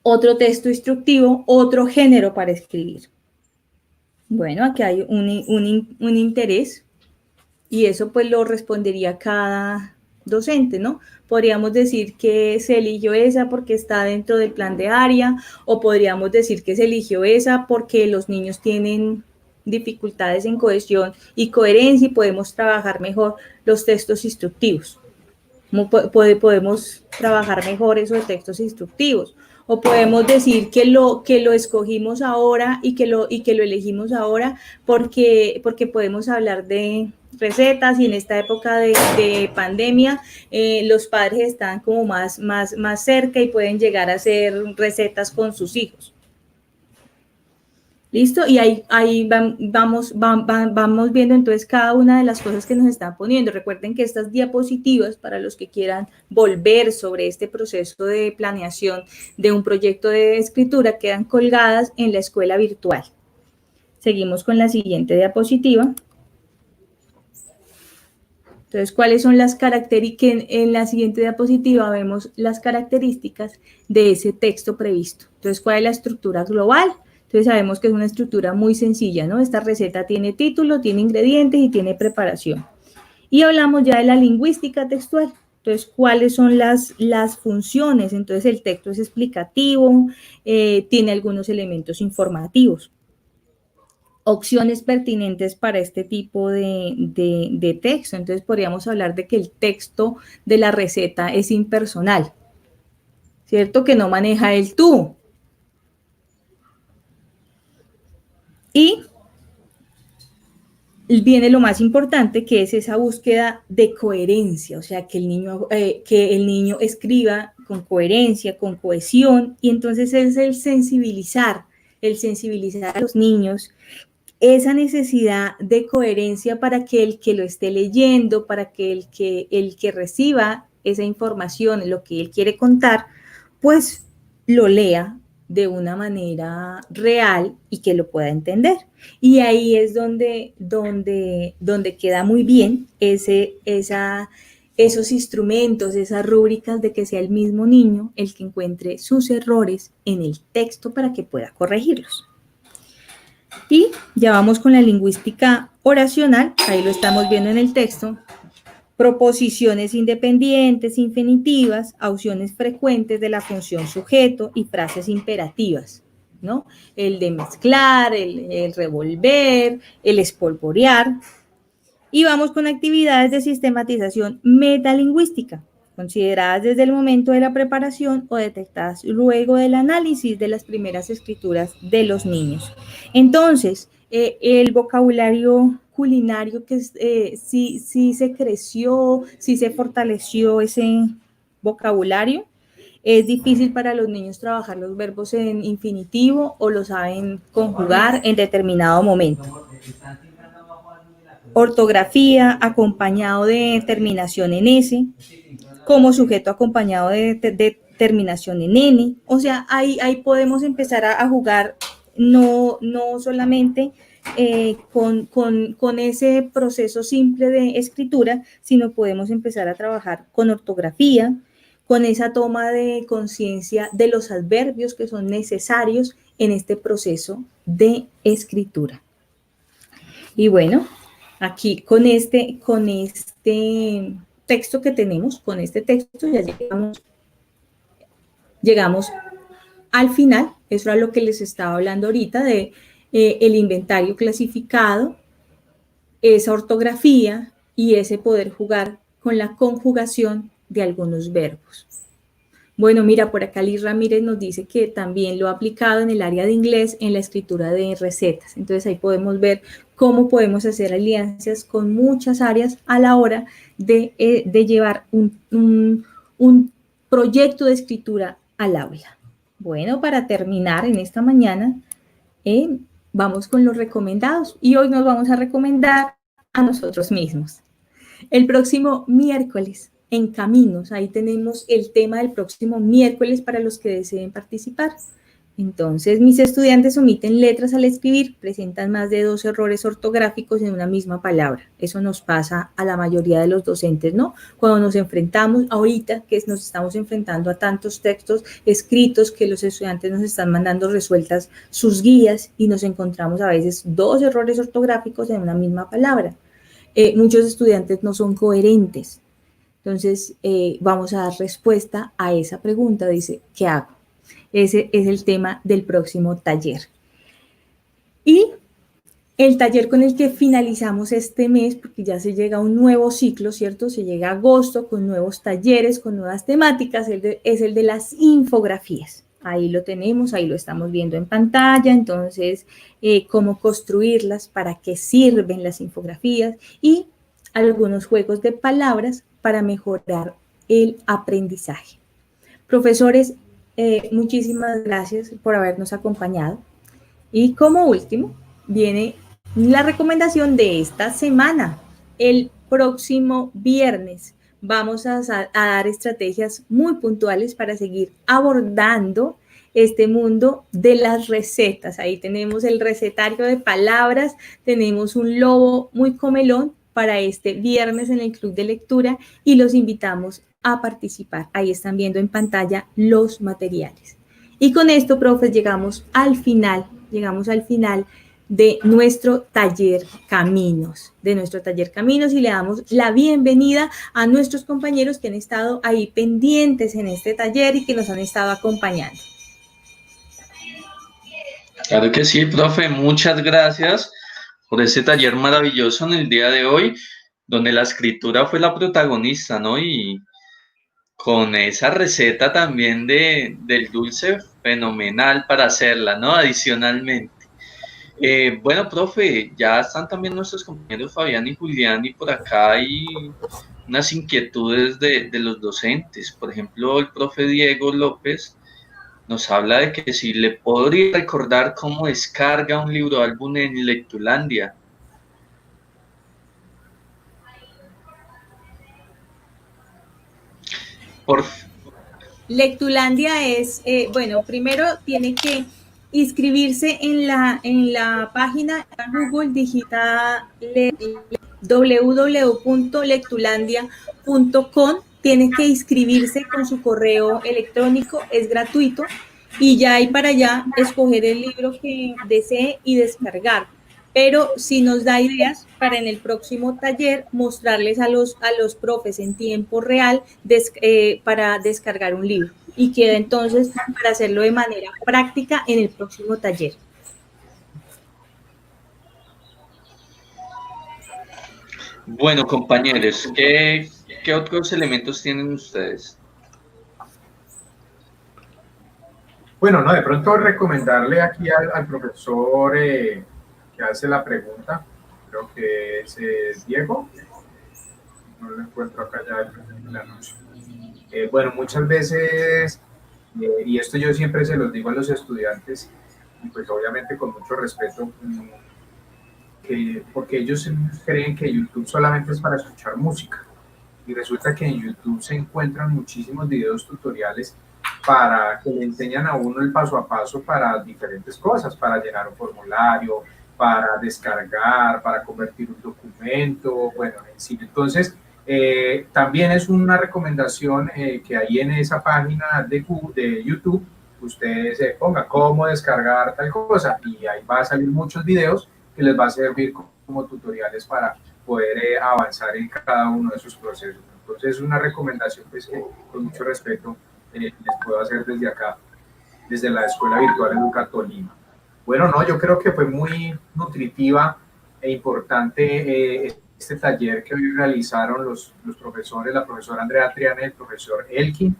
[SPEAKER 4] otro texto instructivo, otro género para escribir? Bueno, aquí hay un interés y eso pues lo respondería cada docente, ¿no? Podríamos decir que se eligió esa porque está dentro del plan de área o podríamos decir que se eligió esa porque los niños tienen dificultades en cohesión y coherencia y podemos trabajar mejor los textos instructivos. Podemos trabajar mejor esos textos instructivos. O podemos decir que lo escogimos ahora y que lo elegimos ahora porque podemos hablar de recetas y en esta época de pandemia los padres están como más cerca y pueden llegar a hacer recetas con sus hijos. ¿Listo? Y ahí vamos viendo entonces cada una de las cosas que nos están poniendo. Recuerden que estas diapositivas, para los que quieran volver sobre este proceso de planeación de un proyecto de escritura, quedan colgadas en la escuela virtual. Seguimos con la siguiente diapositiva. Entonces, ¿cuáles son las características? En la siguiente diapositiva vemos las características de ese texto previsto. Entonces, ¿cuál es la estructura global? Entonces sabemos que es una estructura muy sencilla, ¿no? Esta receta tiene título, tiene ingredientes y tiene preparación. Y hablamos ya de la lingüística textual. Entonces, ¿cuáles son las funciones? Entonces, el texto es explicativo, tiene algunos elementos informativos. Opciones pertinentes para este tipo de texto. Entonces, podríamos hablar de que el texto de la receta es impersonal, ¿cierto? Que no maneja el tú. Y viene lo más importante, que es esa búsqueda de coherencia, o sea, que el niño escriba con coherencia, con cohesión, y entonces es el sensibilizar a los niños esa necesidad de coherencia para que el que lo esté leyendo, para que el que reciba esa información, lo que él quiere contar, pues lo lea de una manera real y que lo pueda entender. Y ahí es donde queda muy bien esos instrumentos, esas rúbricas de que sea el mismo niño el que encuentre sus errores en el texto para que pueda corregirlos. Y ya vamos con la lingüística oracional, ahí lo estamos viendo en el texto. Proposiciones independientes, infinitivas, auxiones frecuentes de la función sujeto y frases imperativas, ¿no? El de mezclar, el revolver, el espolvorear. Y vamos con actividades de sistematización metalingüística, consideradas desde el momento de la preparación o detectadas luego del análisis de las primeras escrituras de los niños. Entonces, el vocabulario culinario, que sí se creció, sí se fortaleció ese vocabulario. Es difícil para los niños trabajar los verbos en infinitivo o lo saben conjugar en determinado momento. Ortografía acompañado de terminación en S, como sujeto acompañado de terminación en N. O sea, ahí podemos empezar a jugar no solamente con ese proceso simple de escritura, sino podemos empezar a trabajar con ortografía, con esa toma de conciencia de los adverbios que son necesarios en este proceso de escritura. Y bueno, aquí con este texto que tenemos, con este texto ya llegamos al final. Eso era lo que les estaba hablando ahorita de el inventario clasificado, esa ortografía y ese poder jugar con la conjugación de algunos verbos. Bueno, mira, por acá Liz Ramírez nos dice que también lo ha aplicado en el área de inglés en la escritura de recetas. Entonces ahí podemos ver cómo podemos hacer alianzas con muchas áreas a la hora de llevar un proyecto de escritura al aula. Bueno, para terminar en esta mañana, vamos con los recomendados y hoy nos vamos a recomendar a nosotros mismos. El próximo miércoles, en Caminos, ahí tenemos el tema del próximo miércoles para los que deseen participar. Entonces, mis estudiantes omiten letras al escribir, presentan más de 2 errores ortográficos en una misma palabra. Eso nos pasa a la mayoría de los docentes, ¿no? Cuando nos enfrentamos, ahorita que nos estamos enfrentando a tantos textos escritos que los estudiantes nos están mandando resueltas sus guías y nos encontramos a veces 2 errores ortográficos en una misma palabra. Muchos estudiantes no son coherentes. Entonces, vamos a dar respuesta a esa pregunta. Dice, ¿qué hago? Ese es el tema del próximo taller. Y el taller con el que finalizamos este mes, porque ya se llega a un nuevo ciclo, ¿cierto? Se llega a agosto con nuevos talleres, con nuevas temáticas, es el de las infografías. Ahí lo tenemos, ahí lo estamos viendo en pantalla. Entonces, cómo construirlas, para qué sirven las infografías y algunos juegos de palabras para mejorar el aprendizaje. Profesores, muchísimas gracias por habernos acompañado. Y como último, viene la recomendación de esta semana. El próximo viernes vamos a dar estrategias muy puntuales para seguir abordando este mundo de las recetas. Ahí tenemos el recetario de palabras, tenemos un lobo muy comelón para este viernes en el Club de Lectura y los invitamos a participar. Ahí están viendo en pantalla los materiales. Y con esto, profes, llegamos al final de nuestro taller Caminos, y le damos la bienvenida a nuestros compañeros que han estado ahí pendientes en este taller y que nos han estado acompañando.
[SPEAKER 1] Claro que sí, profe, muchas gracias por este taller maravilloso en el día de hoy, donde la escritura fue la protagonista, ¿no? Y con esa receta también del dulce, fenomenal para hacerla, ¿no? Adicionalmente. Bueno, profe, ya están también nuestros compañeros Fabián y Julián y por acá hay unas inquietudes de los docentes. Por ejemplo, el profe Diego López nos habla de que si le podría recordar cómo descarga un libro álbum en Lectulandia. Por
[SPEAKER 4] Lectulandia es, bueno, primero tiene que inscribirse en la página Google, digita www.lectulandia.com, tiene que inscribirse con su correo electrónico, es gratuito, y ya hay para allá escoger el libro que desee y descargar. Pero si nos da ideas para en el próximo taller mostrarles a los profes en tiempo real para descargar un libro, y queda entonces para hacerlo de manera práctica en el próximo taller.
[SPEAKER 1] Bueno, compañeros, ¿qué otros elementos tienen ustedes?
[SPEAKER 3] Bueno, no, de pronto recomendarle aquí al profesor que hace la pregunta, creo que es Diego, no lo encuentro acá ya el anuncio. Bueno, muchas veces, y esto yo siempre se los digo a los estudiantes, y pues obviamente con mucho respeto, porque ellos creen que YouTube solamente es para escuchar música, y resulta que en YouTube se encuentran muchísimos videos tutoriales para que le enseñan a uno el paso a paso para diferentes cosas, para llenar un formulario, para descargar, para convertir un documento, bueno, en sí. Entonces, también es una recomendación que ahí en esa página de YouTube, usted se ponga cómo descargar tal cosa y ahí va a salir muchos videos que les va a servir como tutoriales para poder avanzar en cada uno de sus procesos. Entonces, es una recomendación pues, que con mucho respeto les puedo hacer desde acá, desde la Escuela Virtual Educatolima. Bueno, no, yo creo que fue muy nutritiva e importante este taller que hoy realizaron los profesores, la profesora Andrea Triana y el profesor Elkin,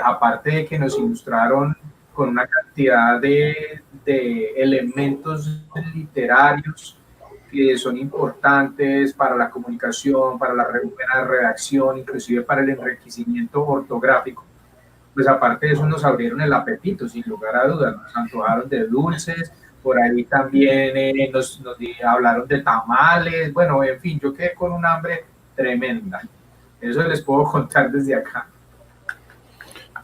[SPEAKER 3] aparte de que nos ilustraron con una cantidad de elementos literarios que son importantes para la comunicación, para la buena redacción, inclusive para el enriquecimiento ortográfico. Pues aparte de eso nos abrieron el apetito, sin lugar a dudas, nos antojaron de dulces, por ahí también nos hablaron de tamales, bueno, en fin, yo quedé con un hambre tremenda. Eso les puedo contar desde acá.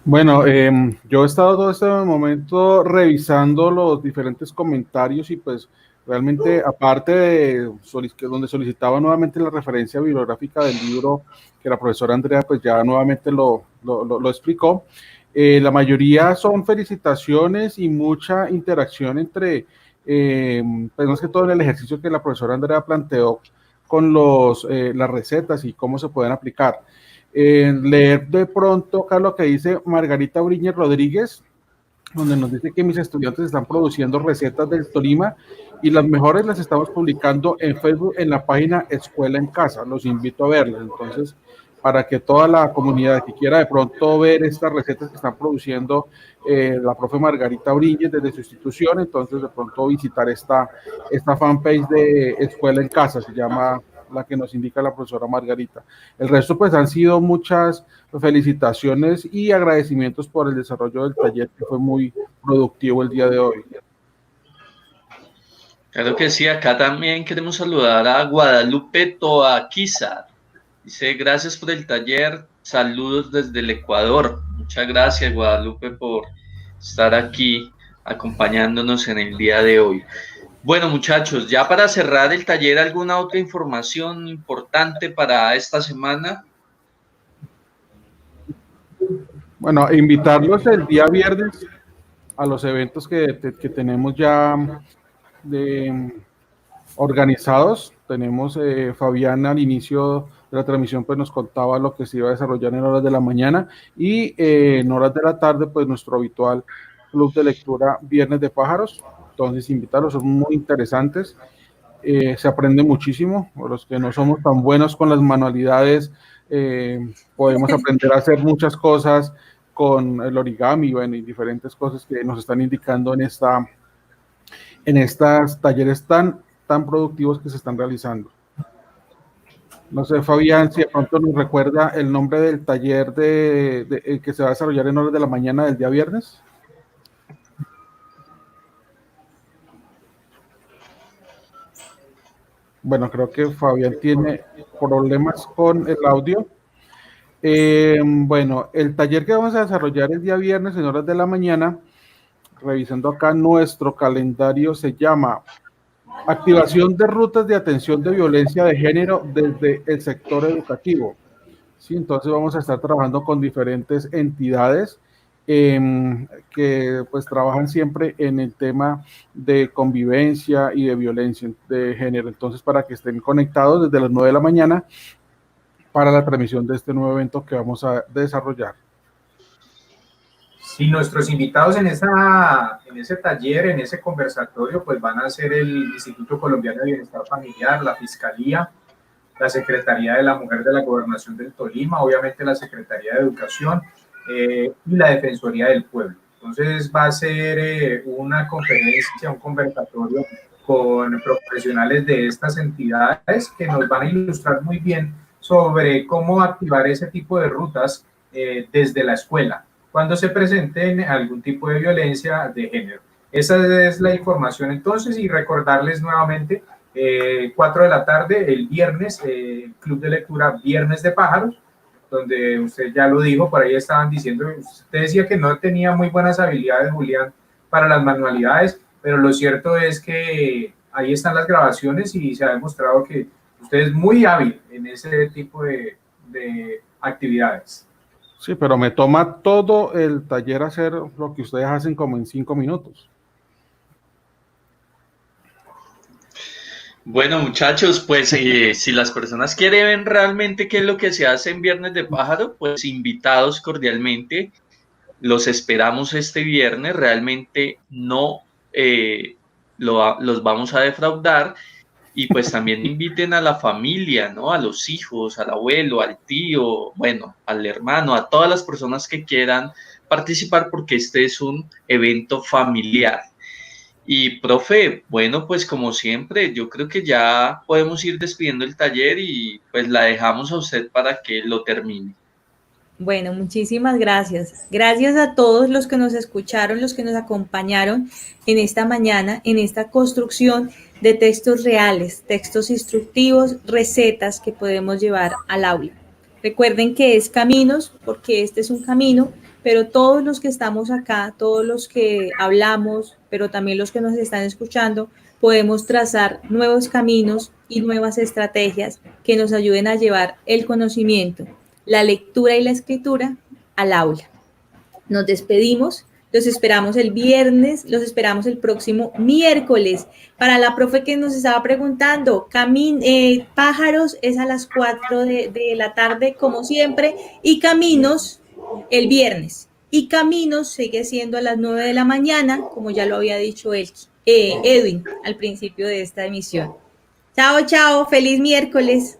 [SPEAKER 2] Bueno, yo he estado todo este momento revisando los diferentes comentarios y pues realmente aparte de donde solicitaba nuevamente la referencia bibliográfica del libro que la profesora Andrea pues ya nuevamente lo explicó, la mayoría son felicitaciones y mucha interacción entre, pues más que todo en el ejercicio que la profesora Andrea planteó con las recetas y cómo se pueden aplicar. Leer de pronto acá lo que dice Margarita Briñez Rodríguez, donde nos dice que mis estudiantes están produciendo recetas del Tolima y las mejores las estamos publicando en Facebook en la página Escuela en Casa. Los invito a verlas. Entonces, para que toda la comunidad que quiera de pronto ver estas recetas que están produciendo la profe Margarita Briñez desde su institución, entonces de pronto visitar esta fanpage de Escuela en Casa, se llama la que nos indica la profesora Margarita. El resto pues han sido muchas felicitaciones y agradecimientos por el desarrollo del taller, que fue muy productivo el día de hoy.
[SPEAKER 1] Claro que sí, acá también queremos saludar a Guadalupe Toaquizar. Dice, gracias por el taller, saludos desde el Ecuador. Muchas gracias, Guadalupe, por estar aquí acompañándonos en el día de hoy. Bueno, muchachos, ya para cerrar el taller, ¿alguna otra información importante para esta semana?
[SPEAKER 2] Bueno, invitarlos el día viernes a los eventos que tenemos ya organizados. Tenemos Fabiana al inicio de la transmisión pues nos contaba lo que se iba a desarrollar en horas de la mañana y en horas de la tarde pues nuestro habitual club de lectura Viernes de Pájaros. Entonces invitarlos, son muy interesantes, se aprende muchísimo. Los que no somos tan buenos con las manualidades podemos aprender a hacer muchas cosas con el origami, bueno, y diferentes cosas que nos están indicando en estas talleres tan productivos que se están realizando. No sé, Fabián, si de pronto nos recuerda el nombre del taller que se va a desarrollar en horas de la mañana del día viernes. Bueno, creo que Fabián tiene problemas con el audio. Bueno, el taller que vamos a desarrollar el día viernes en horas de la mañana, revisando acá nuestro calendario, se llama Activación de rutas de atención de violencia de género desde el sector educativo. Sí, entonces vamos a estar trabajando con diferentes entidades que pues trabajan siempre en el tema de convivencia y de violencia de género. Entonces, para que estén conectados desde las 9 de la mañana para la transmisión de este nuevo evento que vamos a desarrollar.
[SPEAKER 3] Sí, nuestros invitados en ese taller, en ese conversatorio, pues van a ser el Instituto Colombiano de Bienestar Familiar, la Fiscalía, la Secretaría de la Mujer de la Gobernación del Tolima, obviamente la Secretaría de Educación y la Defensoría del Pueblo. Entonces va a ser una conferencia, un conversatorio con profesionales de estas entidades que nos van a ilustrar muy bien sobre cómo activar ese tipo de rutas desde la escuela cuando se presente algún tipo de violencia de género. Esa es la información entonces, y recordarles nuevamente 4 de la tarde el viernes, Club de Lectura Viernes de Pájaros, donde usted ya lo dijo, por ahí estaban diciendo, usted decía que no tenía muy buenas habilidades, Julián, para las manualidades, pero lo cierto es que ahí están las grabaciones y se ha demostrado que usted es muy hábil en ese tipo de actividades.
[SPEAKER 2] Sí, pero me toma todo el taller hacer lo que ustedes hacen como en 5 minutos.
[SPEAKER 1] Bueno, muchachos, pues si las personas quieren ver realmente qué es lo que se hace en Viernes de Pájaro, pues invitados cordialmente. Los esperamos este viernes. Realmente no los vamos a defraudar. Y pues también inviten a la familia, ¿no? A los hijos, al abuelo, al tío, bueno, al hermano, a todas las personas que quieran participar, porque este es un evento familiar. Y profe, bueno, pues como siempre, yo creo que ya podemos ir despidiendo el taller y pues la dejamos a usted para que lo termine.
[SPEAKER 4] Bueno, muchísimas gracias. Gracias a todos los que nos escucharon, los que nos acompañaron en esta mañana, en esta construcción de textos reales, textos instructivos, recetas que podemos llevar al aula. Recuerden que es caminos, porque este es un camino, pero todos los que estamos acá, todos los que hablamos, pero también los que nos están escuchando, podemos trazar nuevos caminos y nuevas estrategias que nos ayuden a llevar el conocimiento, la lectura y la escritura al aula. Nos despedimos, los esperamos el viernes, los esperamos el próximo miércoles. Para la profe que nos estaba preguntando, Pájaros es a las 4 de la tarde, como siempre, y Caminos el viernes. Y Caminos sigue siendo a las 9 de la mañana, como ya lo había dicho Edwin al principio de esta emisión. Chao, chao, feliz miércoles.